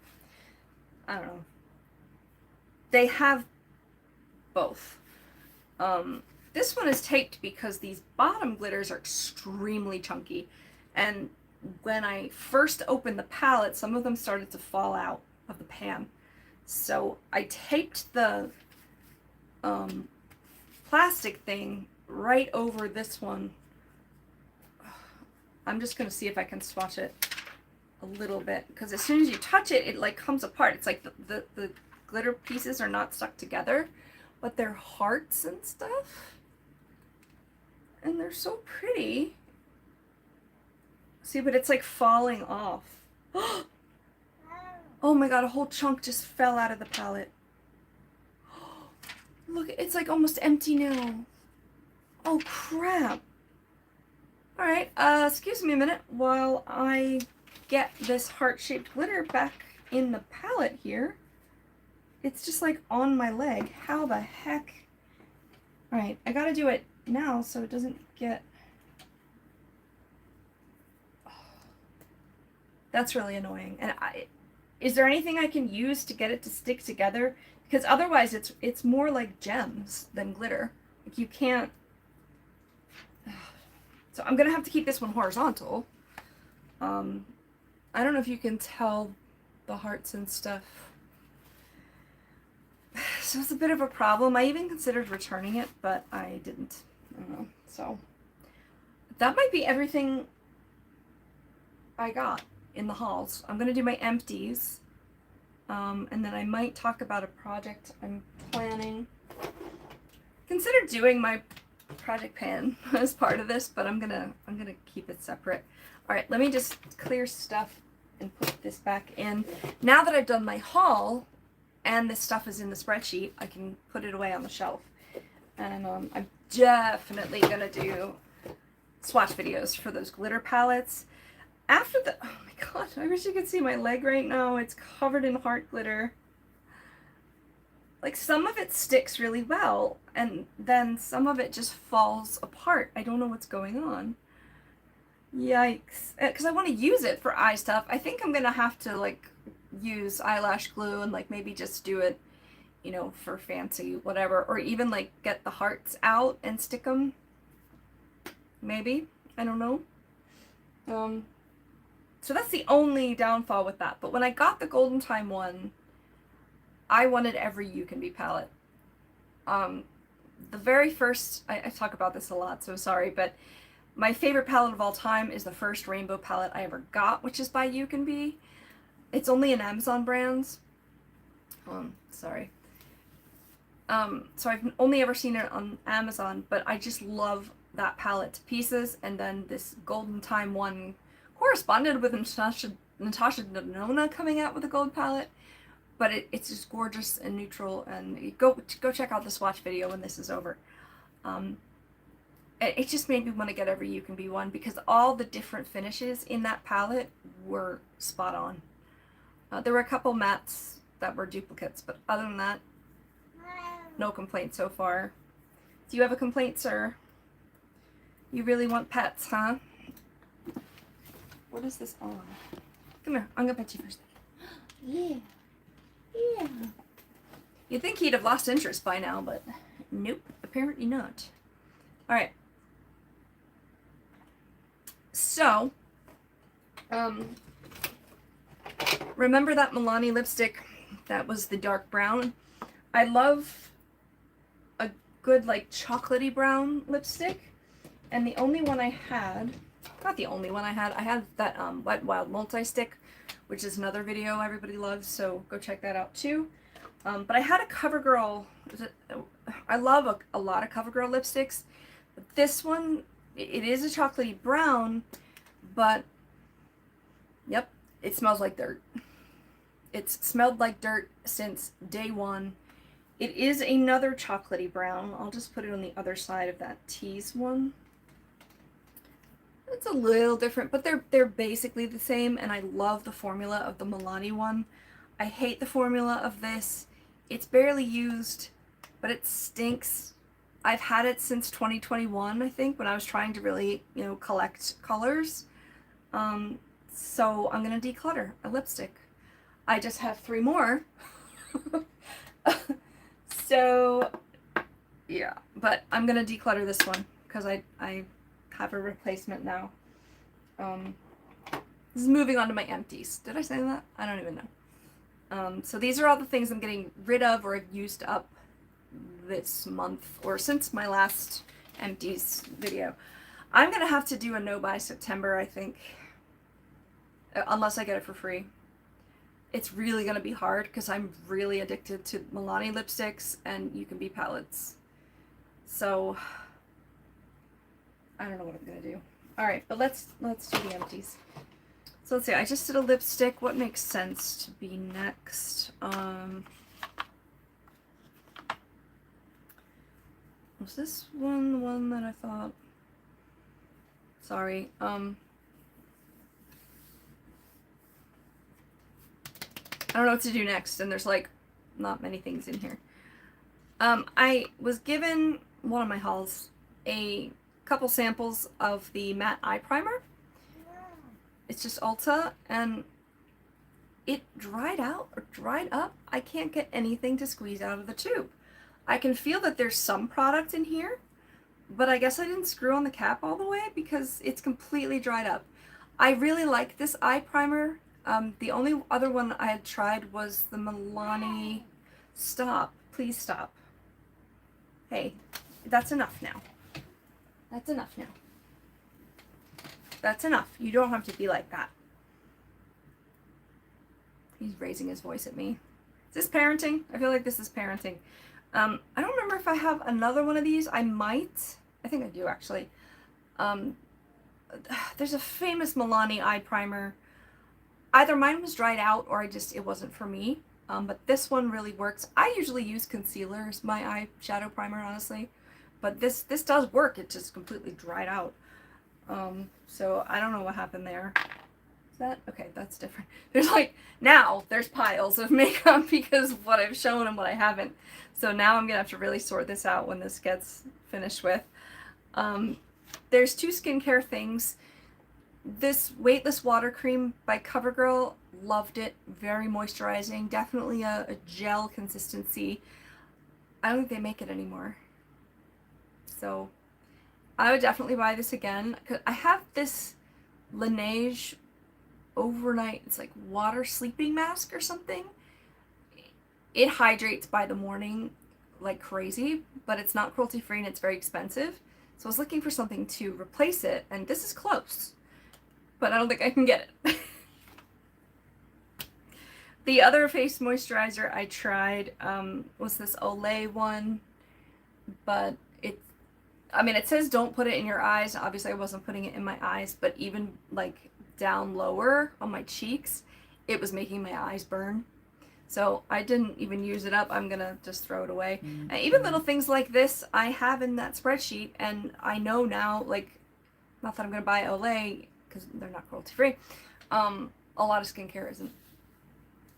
I don't know. They have both. This one is taped because these bottom glitters are extremely chunky, and when I first opened the palette, some of them started to fall out of the pan. So I taped the plastic thing right over this one. I'm just going to see if I can swatch it a little bit, because as soon as you touch it, it like comes apart. It's like the glitter pieces are not stuck together, but they're hearts and stuff. And they're so pretty. See, but it's like falling off. Oh my god, a whole chunk just fell out of the palette. Look, it's like almost empty now. Oh crap. Alright, excuse me a minute while I get this heart-shaped glitter back in the palette here. It's just like on my leg. How the heck? Alright, I gotta do it now so it doesn't get... That's really annoying. And is there anything I can use to get it to stick together? Because otherwise it's more like gems than glitter. Like you can't... So I'm gonna have to keep this one horizontal. I don't know if you can tell the hearts and stuff. So it's a bit of a problem. I even considered returning it, but I didn't. I don't know. So that might be everything I got in the hauls. I'm gonna do my empties, and then I might talk about a project I'm planning. Consider doing my project pan as part of this, but I'm gonna keep it separate. All right, let me just clear stuff and put this back in. Now that I've done my haul and this stuff is in the spreadsheet, I can put it away on the shelf. And I'm definitely gonna do swatch videos for those glitter palettes. After the, oh my god, I wish you could see my leg right now. It's covered in heart glitter. Like, some of it sticks really well, and then some of it just falls apart. I don't know what's going on. Yikes. Because I want to use it for eye stuff. I think I'm going to have to, like, use eyelash glue and, like, maybe just do it, you know, for fancy, whatever. Or even, like, get the hearts out and stick them. Maybe. I don't know. So that's the only downfall with that. But when I got the Golden Time one, I wanted every You Can Be palette. The very first, I talk about this a lot, so sorry, but my favorite palette of all time is the first rainbow palette I ever got, which is by You Can Be. It's only an Amazon brand. Sorry. So I've only ever seen it on Amazon, but I just love that palette to pieces. And then this Golden Time one corresponded with Natasha Denona coming out with a gold palette, but it's just gorgeous and neutral. And go check out the swatch video when this is over. It just made me want to get every You Can Be one because all the different finishes in that palette were spot on. There were a couple mattes that were duplicates, but other than that, no complaints so far. Do you have a complaint, sir? You really want pets, huh? What is this on? Come here, I'm gonna pet you for a second. Yeah. Yeah. You'd think he'd have lost interest by now, but nope, apparently not. Alright. So, remember that Milani lipstick that was the dark brown? I love a good, like, chocolatey brown lipstick. And the only one I had, not the only one I had that Wet n Wild multi-stick, which is another video everybody loves, so go check that out too. But I had a CoverGirl, I love a lot of CoverGirl lipsticks, but this one, it is a chocolatey brown, but, yep, it smells like dirt. It's smelled like dirt since day one. It is another chocolatey brown. I'll just put it on the other side of that tease one. It's a little different, but they're basically the same, and I love the formula of the Milani one. I hate the formula of this. It's barely used, but it stinks. I've had it since 2021, I think, when I was trying to really, you know, collect colors. So I'm gonna declutter a lipstick. I just have 3 more. So, yeah, but I'm gonna declutter this one because I have a replacement now. This is moving on to my empties. Did I say that? I don't even know. So these are all the things I'm getting rid of or have used up this month or since my last empties video. I'm gonna have to do a no by September, I think, unless I get it for free. It's really gonna be hard because I'm really addicted to Milani lipsticks and You Can Be palettes. So I don't know what I'm gonna do. All right, but let's do the empties. So let's see. I just did a lipstick. What makes sense to be next? Was this one the one that I thought? Sorry. I don't know what to do next, and there's like not many things in here. I was given one of my hauls a couple samples of the matte eye primer. It's just Ulta, and it dried out or dried up. I can't get anything to squeeze out of the tube. I can feel that there's some product in here, but I guess I didn't screw on the cap all the way because it's completely dried up. I really like this eye primer. The only other one I had tried was the Milani. Stop. Please stop. Hey, that's enough now. That's enough now. That's enough. You don't have to be like that. He's raising his voice at me. Is this parenting? I feel like this is parenting. I don't remember if I have another one of these. I might. I think I do, actually. There's a famous Milani eye primer. Either mine was dried out or it wasn't for me. But this one really works. I usually use concealer as my eyeshadow primer, honestly. But this does work. It just completely dried out. So I don't know what happened there. Is that okay? That's different. There's like now there's piles of makeup because of what I've shown and what I haven't. So now I'm gonna have to really sort this out when this gets finished with. There's two skincare things. This Weightless Water Cream by CoverGirl, loved it. Very moisturizing. Definitely a gel consistency. I don't think they make it anymore. So I would definitely buy this again. Cause I have this Laneige overnight, it's like water sleeping mask or something. It hydrates by the morning like crazy, but it's not cruelty free and it's very expensive. So I was looking for something to replace it, and this is close, but I don't think I can get it. The other face moisturizer I tried was this Olay one, but it says don't put it in your eyes. Obviously I wasn't putting it in my eyes, but even like down lower on my cheeks, it was making my eyes burn. So I didn't even use it up. I'm gonna just throw it away. And even little things like this I have in that spreadsheet, and I know now, like, not that I'm gonna buy Olay because they're not cruelty free. A lot of skincare isn't.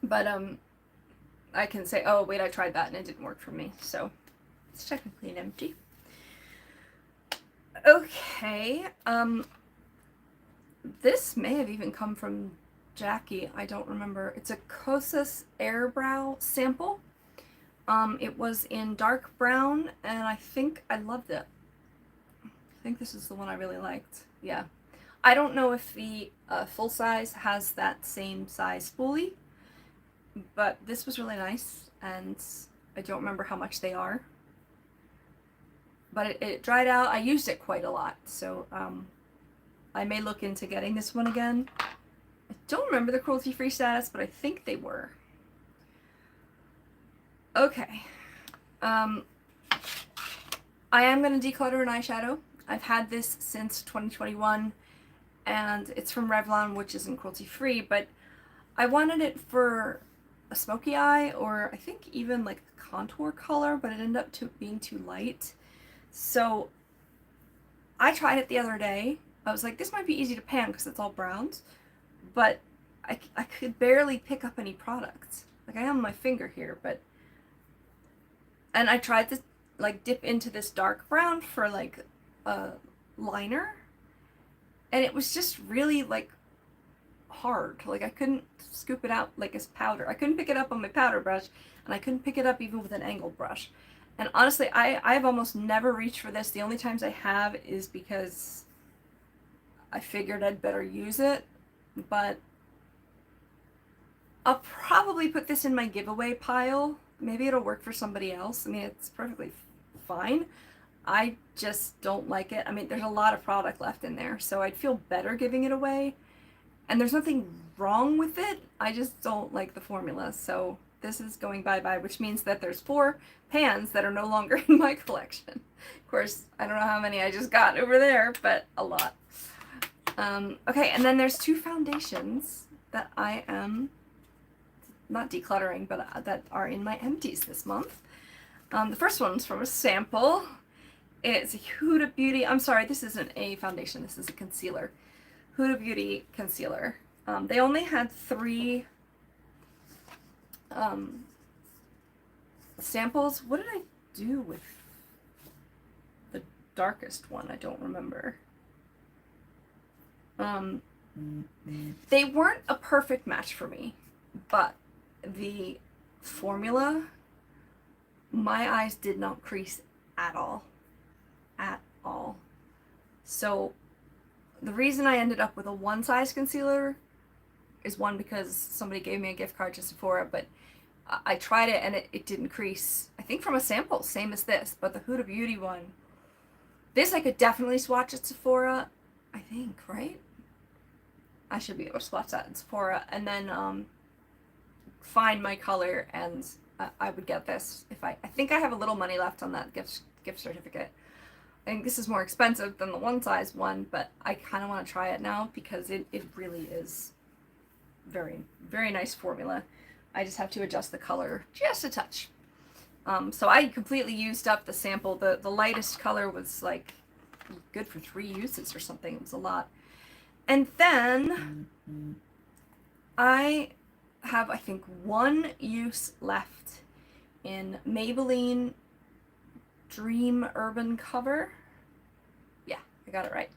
But I can say, oh wait, I tried that and it didn't work for me. So it's technically an empty. Okay, this may have even come from Jackie, I don't remember. It's a Kosas Airbrow sample. It was in dark brown, and I think I loved it. I think this is the one I really liked. Yeah. I don't know if the full size has that same size spoolie, but this was really nice, and I don't remember how much they are. But it dried out. I used it quite a lot, so I may look into getting this one again. I don't remember the cruelty-free status, but I think they were. Okay. I am going to declutter an eyeshadow. I've had this since 2021, and it's from Revlon, which isn't cruelty-free, but I wanted it for a smoky eye, or I think even like a contour color, but it ended up being too light. So I tried it the other day. I was like, this might be easy to pan because it's all browns, but I could barely pick up any products. Like, I am on my finger here, but, and I tried to like dip into this dark brown for like a liner, and it was just really like hard. Like, I couldn't scoop it out like as powder. I couldn't pick it up on my powder brush, and I couldn't pick it up even with an angled brush. And honestly, I've almost never reached for this. The only times I have is because I figured I'd better use it. But I'll probably put this in my giveaway pile. Maybe it'll work for somebody else. I mean, it's perfectly fine. I just don't like it. I mean, there's a lot of product left in there, so I'd feel better giving it away. And there's nothing wrong with it. I just don't like the formula. So this is going bye-bye, which means that there's 4 pans that are no longer in my collection. Of course, I don't know how many I just got over there, but a lot. Okay, and then there's 2 foundations that I am not decluttering, but that are in my empties this month. The first one's from a sample. It's a Huda Beauty. I'm sorry, this isn't a foundation. This is a concealer. Huda Beauty concealer. They only had 3 samples. What did I do with the darkest one? I don't remember. They weren't a perfect match for me, but the formula, my eyes did not crease at all. At all. So the reason I ended up with a one size concealer is one, because somebody gave me a gift card to Sephora, but I tried it and it didn't crease. I think from a sample, same as this, but the Huda Beauty one, this I could definitely swatch at Sephora, I think, right? I should be able to swatch that at Sephora, and then find my color, and I would get this if I think I have a little money left on that gift certificate. I think this is more expensive than the one size one, but I kind of want to try it now because it really is very, very nice formula. I just have to adjust the color just a touch. So I completely used up the sample. The lightest color was like good for 3 uses or something. It was a lot. And then I have, I think, 1 use left in Maybelline Dream Urban Cover. Yeah, I got it right.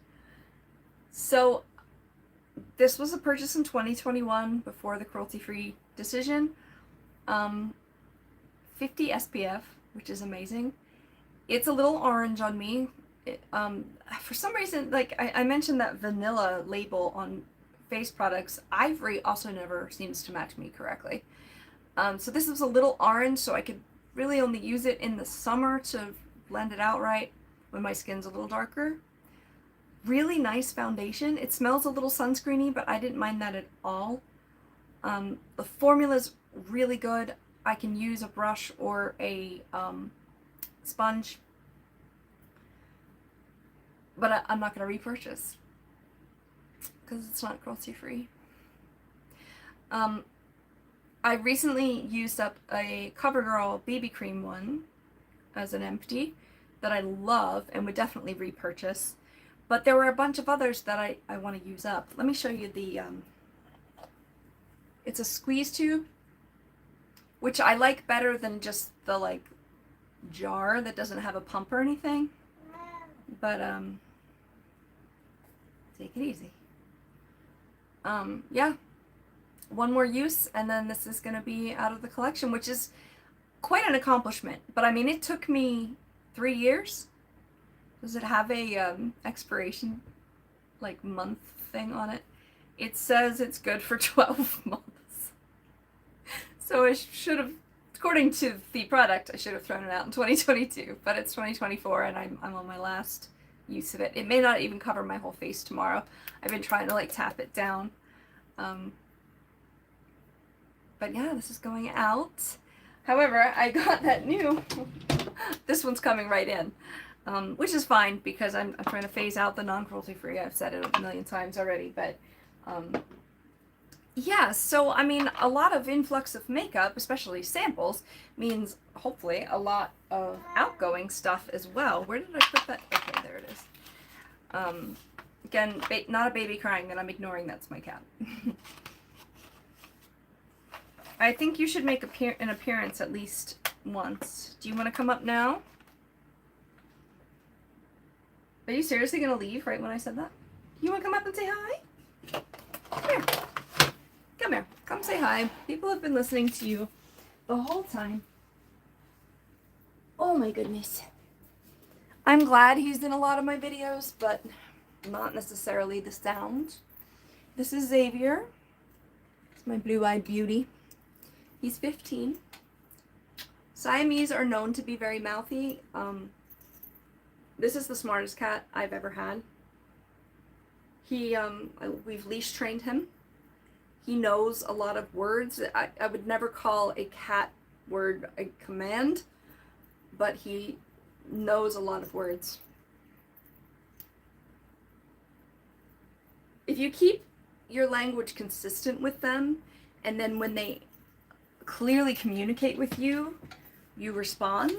So this was a purchase in 2021 before the cruelty-free decision. 50 SPF, which is amazing. It's a little orange on me. For some reason, like I mentioned that vanilla label on face products, Ivory also never seems to match me correctly. So this is a little orange, so I could really only use it in the summer to blend it out right when my skin's a little darker. Really nice foundation. It smells a little sunscreeny, but I didn't mind that at all. The formula's really good. I can use a brush or a sponge, but I'm not going to repurchase because it's not cruelty-free. I recently used up a CoverGirl BB cream one as an empty that I love and would definitely repurchase, but there were a bunch of others that I want to use up. Let me show you the, it's a squeeze tube, which I like better than just the like jar that doesn't have a pump or anything, but take it easy. Yeah, 1 more use and then this is going to be out of the collection, which is quite an accomplishment. But I mean, it took me 3 years. Does it have a expiration like month thing on it? It says it's good for 12 months. So I should have, according to the product, I should have thrown it out in 2022, but it's 2024 and I'm on my last use of it. It may not even cover my whole face tomorrow. I've been trying to like tap it down. But yeah, this is going out. However, I got that new, this one's coming right in, which is fine because I'm trying to phase out the non-cruelty free. I've said it a million times already, but yeah, so I mean, a lot of influx of makeup, especially samples, means hopefully a lot of outgoing stuff as well. Where did I put that? Okay, there it is. Again, not a baby crying that I'm ignoring, that's my cat. I think you should make an appearance at least once. Do you want to come up now? Are you seriously going to leave right when I said that? You want to come up and say hi? Come here. Come here. Come say hi. People have been listening to you the whole time. Oh my goodness. I'm glad he's in a lot of my videos, but not necessarily the sound. This is Xavier. It's my blue-eyed beauty. He's 15. Siamese are known to be very mouthy. This is the smartest cat I've ever had. We've leash trained him. He knows a lot of words. I would never call a cat word a command, but he knows a lot of words. If you keep your language consistent with them, and then when they clearly communicate with you, you respond,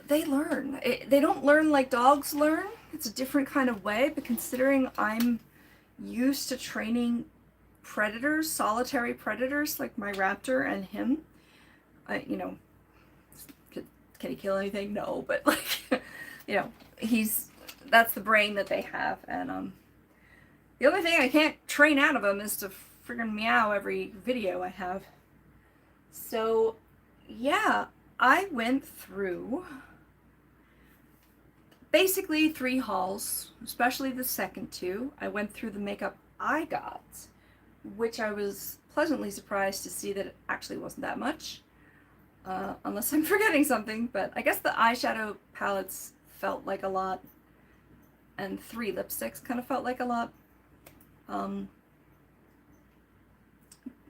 they learn. They don't learn like dogs learn. It's a different kind of way, but considering I'm used to training predators, solitary predators like my raptor and him, you know, can he kill anything? No, but like, you know, that's the brain that they have, and the only thing I can't train out of him is to friggin' meow every video I have. So yeah, I went through basically 3 hauls, especially the second 2. I went through the makeup I got, which I was pleasantly surprised to see that it actually wasn't that much, unless I'm forgetting something, but I guess the eyeshadow palettes felt like a lot, and 3 lipsticks kind of felt like a lot.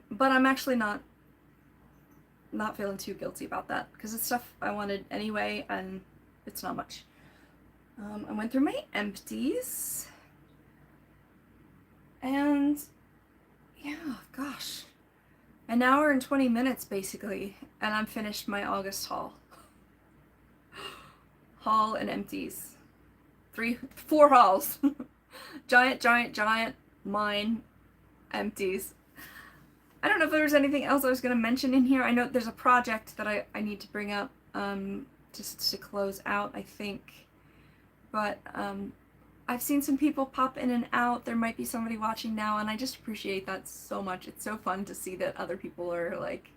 But I'm actually not feeling too guilty about that because it's stuff I wanted anyway, and it's not much. I went through my empties, and yeah, gosh, an hour and 20 minutes basically, and I'm finished my August haul. haul and empties. 4 hauls. giant, mine, empties. I don't know if there's anything else I was going to mention in here. I know there's a project that I need to bring up just to close out, I think. But I've seen some people pop in and out. There might be somebody watching now, and I just appreciate that so much. It's so fun to see that other people are, like,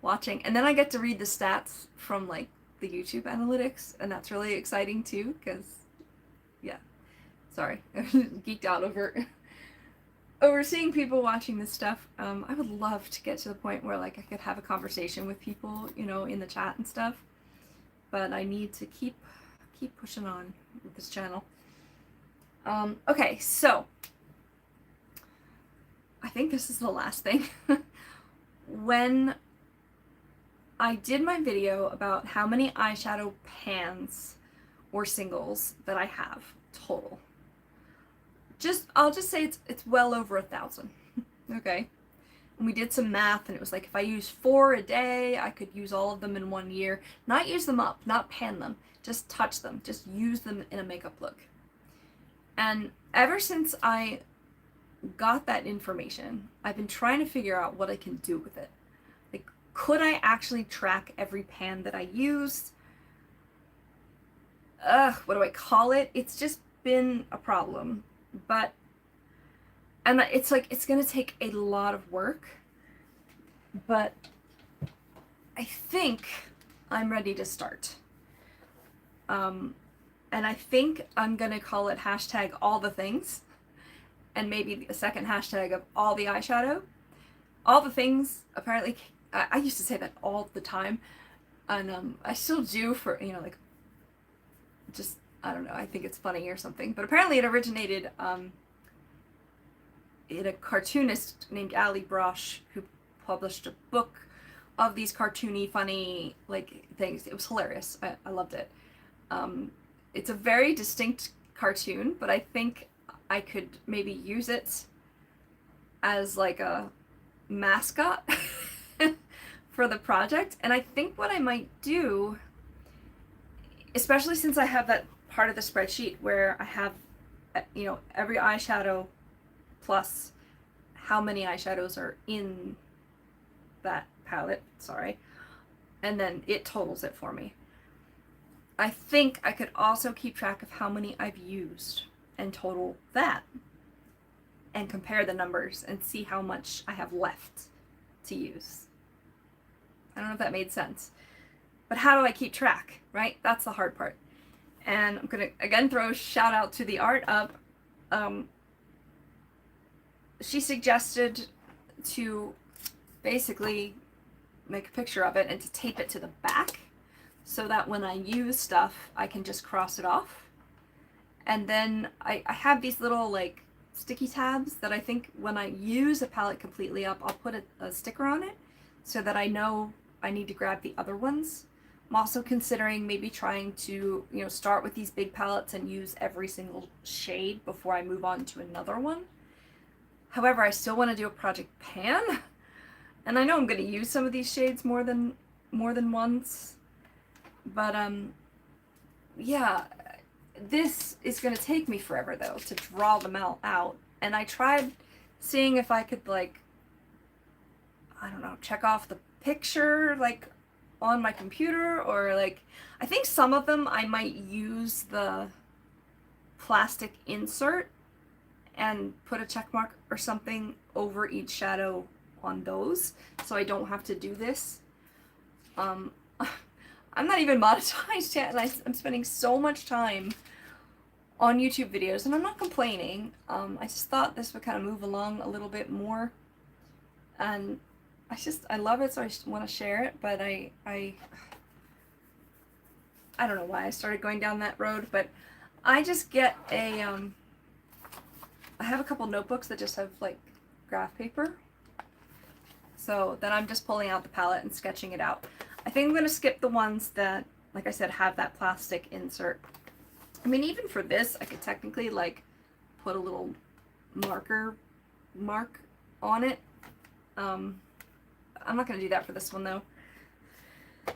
watching. And then I get to read the stats from, like, the YouTube analytics, and that's really exciting, too, because, yeah. Sorry. I geeked out over seeing people watching this stuff. I would love to get to the point where, like, I could have a conversation with people, you know, in the chat and stuff. But I need to keep pushing on with this channel. Okay, so I think this is the last thing. When I did my video about how many eyeshadow pans or singles that I have total, I'll just say it's well over 1,000. Okay, and we did some math, and it was like if I use 4 a day, I could use all of them in 1 year. Not use them up, not pan them, just touch them, just use them in a makeup look. And ever since I got that information, I've been trying to figure out what I can do with it. Like, could I actually track every pan that I use? What do I call it? It's just been a problem. But, and it's like, it's gonna take a lot of work, but I think I'm ready to start. And I think I'm gonna call it hashtag all the things, and maybe a second hashtag of all the eyeshadow. All the things, apparently, I used to say that all the time, and I still do for, you know, like, just, I don't know, I think it's funny or something, but apparently it originated in a cartoonist named Eyebrow who published a book of these cartoony, funny, like, things. It was hilarious. I loved it. It's a very distinct cartoon, but I think I could maybe use it as like a mascot for the project. And I think what I might do, especially since I have that part of the spreadsheet where I have, you know, every eyeshadow plus how many eyeshadows are in that palette, sorry, and then it totals it for me. I think I could also keep track of how many I've used and total that and compare the numbers and see how much I have left to use. I don't know if that made sense. But how do I keep track, right? That's the hard part. And I'm gonna again throw a shout out to the art up. She suggested to basically make a picture of it and to tape it to the back so that when I use stuff, I can just cross it off. And then I have these little like sticky tabs that I think when I use a palette completely up, I'll put a sticker on it so that I know I need to grab the other ones. I'm also considering maybe trying to, you know, start with these big palettes and use every single shade before I move on to another one. However, I still want to do a project pan, and I know I'm going to use some of these shades more than once. But yeah, this is going to take me forever though to draw them all out. And I tried seeing if I could, like, I don't know, check off the picture like on my computer, or like I think some of them I might use the plastic insert and put a check mark or something over each shadow on those so I don't have to do this. I'm not even monetized yet, and I'm spending so much time on YouTube videos, and I'm not complaining. I just thought this would kind of move along a little bit more, and I love it, so I just want to share it. But I don't know why I started going down that road, but I just get a I have a couple notebooks that just have like graph paper, so then I'm just pulling out the palette and sketching it out. I think I'm going to skip the ones that, like I said, have that plastic insert. I mean, even for this, I could technically like put a little mark on it. I'm not going to do that for this one though.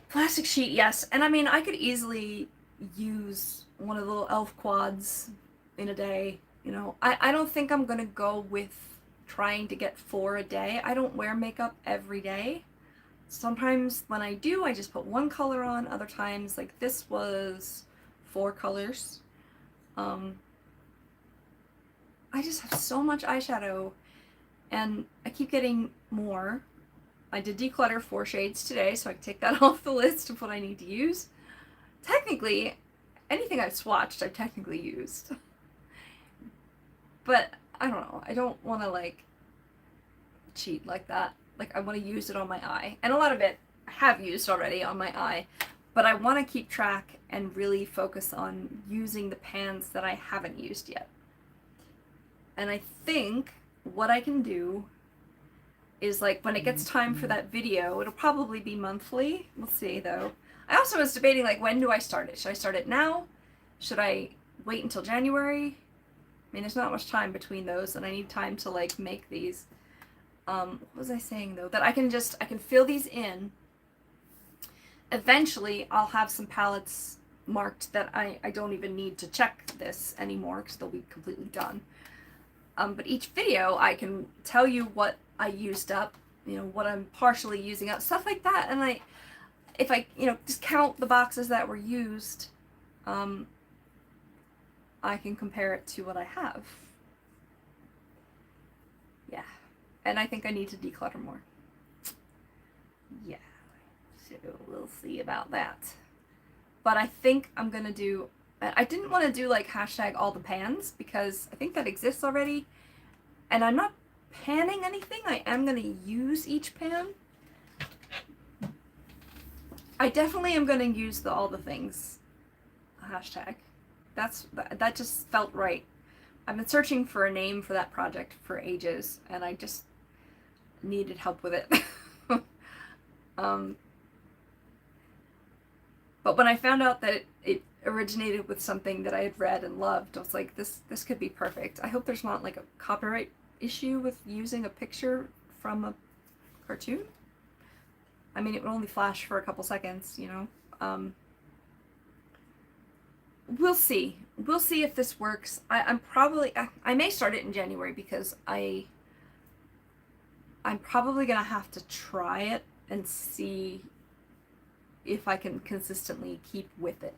Plastic sheet, yes. And I mean, I could easily use one of the little elf quads in a day. You know, I don't think I'm gonna go with trying to get 4 a day. I don't wear makeup every day. Sometimes when I do, I just put one color on. Other times, like this was 4 colors. I just have so much eyeshadow, and I keep getting more. I did declutter 4 shades today, so I can take that off the list of what I need to use. Technically, anything I've swatched, I've technically used. But, I don't know, I don't want to, like, cheat like that. Like, I want to use it on my eye. And a lot of it I have used already on my eye. But I want to keep track and really focus on using the pans that I haven't used yet. And I think what I can do is, like, when it gets time for that video, it'll probably be monthly. We'll see, though. I also was debating, like, when do I start it? Should I start it now? Should I wait until January? I mean, there's not much time between those, and I need time to, like, make these. What was I saying, though? That I can fill these in. Eventually, I'll have some palettes marked that I don't even need to check this anymore, because they'll be completely done. But each video, I can tell you what I used up, you know, what I'm partially using up, stuff like that. And if I, you know, just count the boxes that were used, I can compare it to what I have. Yeah. And I think I need to declutter more. Yeah. So we'll see about that. But I think I'm gonna do, I didn't want to do like hashtag all the pans because I think that exists already. And I'm not panning anything. I am gonna use each pan. I definitely am gonna use the all the things hashtag. That just felt right. I've been searching for a name for that project for ages, and I just needed help with it. But when I found out that it originated with something that I had read and loved, I was like, this could be perfect. I hope there's not like a copyright issue with using a picture from a cartoon. I mean, it would only flash for a couple seconds, you know. We'll see. We'll see if this works. I may start it in January because I'm probably gonna have to try it and see if I can consistently keep with it.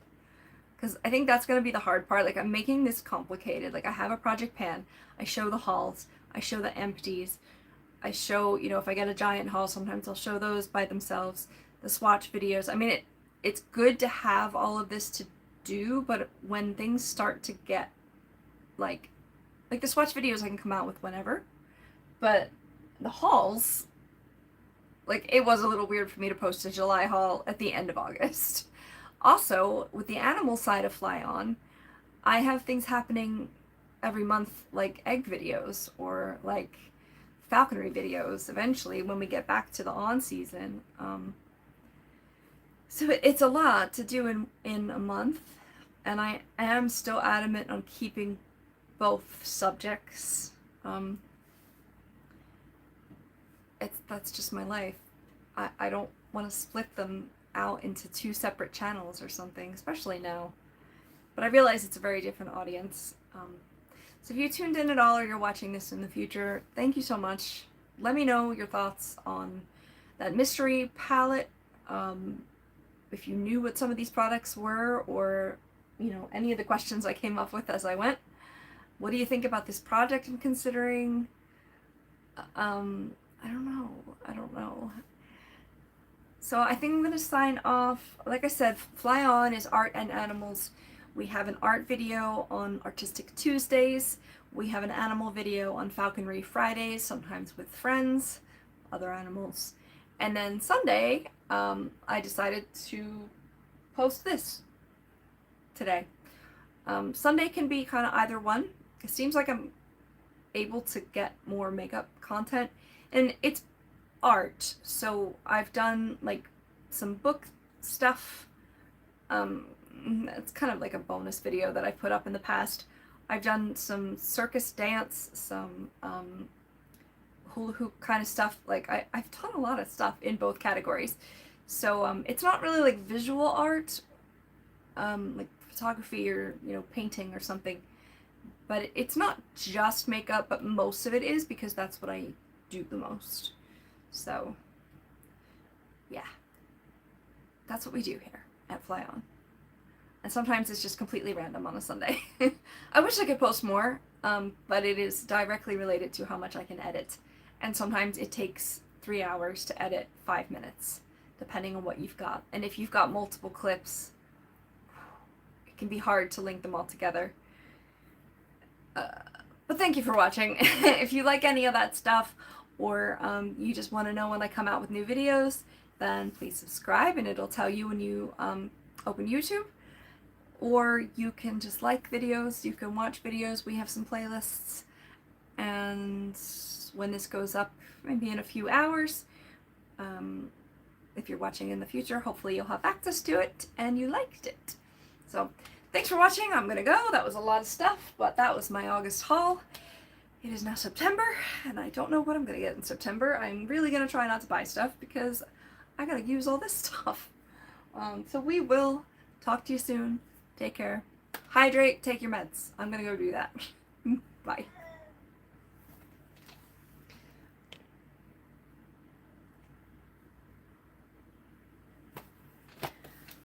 Because I think that's gonna be the hard part. Like, I'm making this complicated. Like, I have a project pan. I show the hauls. I show the empties. I show, you know, if I get a giant haul, sometimes I'll show those by themselves. The swatch videos. I mean, it's good to have all of this to do, but when things start to get like the swatch videos I can come out with whenever, but the hauls, like, it was a little weird for me to post a July haul at the end of August. Also, with the animal side of FlyOn, I have things happening every month, like egg videos or like falconry videos eventually when we get back to the on season. So it's a lot to do in a month, and I am still adamant on keeping both subjects. That's just my life. I don't want to split them out into 2 separate channels or something, especially now. But I realize it's a very different audience. So if you tuned in at all or you're watching this in the future, thank you so much. Let me know your thoughts on that mystery palette. If you knew what some of these products were, or, you know, any of the questions I came up with as I went. What do you think about this project I'm considering? I don't know. So I think I'm going to sign off. Like I said, FlyOn is art and animals. We have an art video on Artistic Tuesdays. We have an animal video on Falconry Fridays, sometimes with friends, other animals. And then Sunday, I decided to post this today. Sunday can be kind of either one. It seems like I'm able to get more makeup content, and it's art, so I've done like some book stuff. It's kind of like a bonus video that I put up in the past. I've done some circus dance, some hula hoop kind of stuff. Like, I've done a lot of stuff in both categories. So it's not really like visual art, like photography or, you know, painting or something. But it's not just makeup, but most of it is, because that's what I do the most. So, yeah. That's what we do here at FlyOn. And sometimes it's just completely random on a Sunday. I wish I could post more, but it is directly related to how much I can edit. And sometimes it takes 3 hours to edit 5 minutes, depending on what you've got. And if you've got multiple clips, it can be hard to link them all together. But thank you for watching. If you like any of that stuff, or you just want to know when I come out with new videos, then please subscribe and it'll tell you when you open YouTube. Or you can just like videos, you can watch videos, we have some playlists, and when this goes up, maybe in a few hours, if you're watching in the future, hopefully you'll have access to it and you liked it. So, thanks for watching, I'm gonna go, that was a lot of stuff, but that was my August haul. It is now September, and I don't know what I'm gonna get in September. I'm really gonna try not to buy stuff, because I gotta use all this stuff. So we will talk to you soon. Take care. Hydrate, take your meds. I'm gonna go do that. Bye.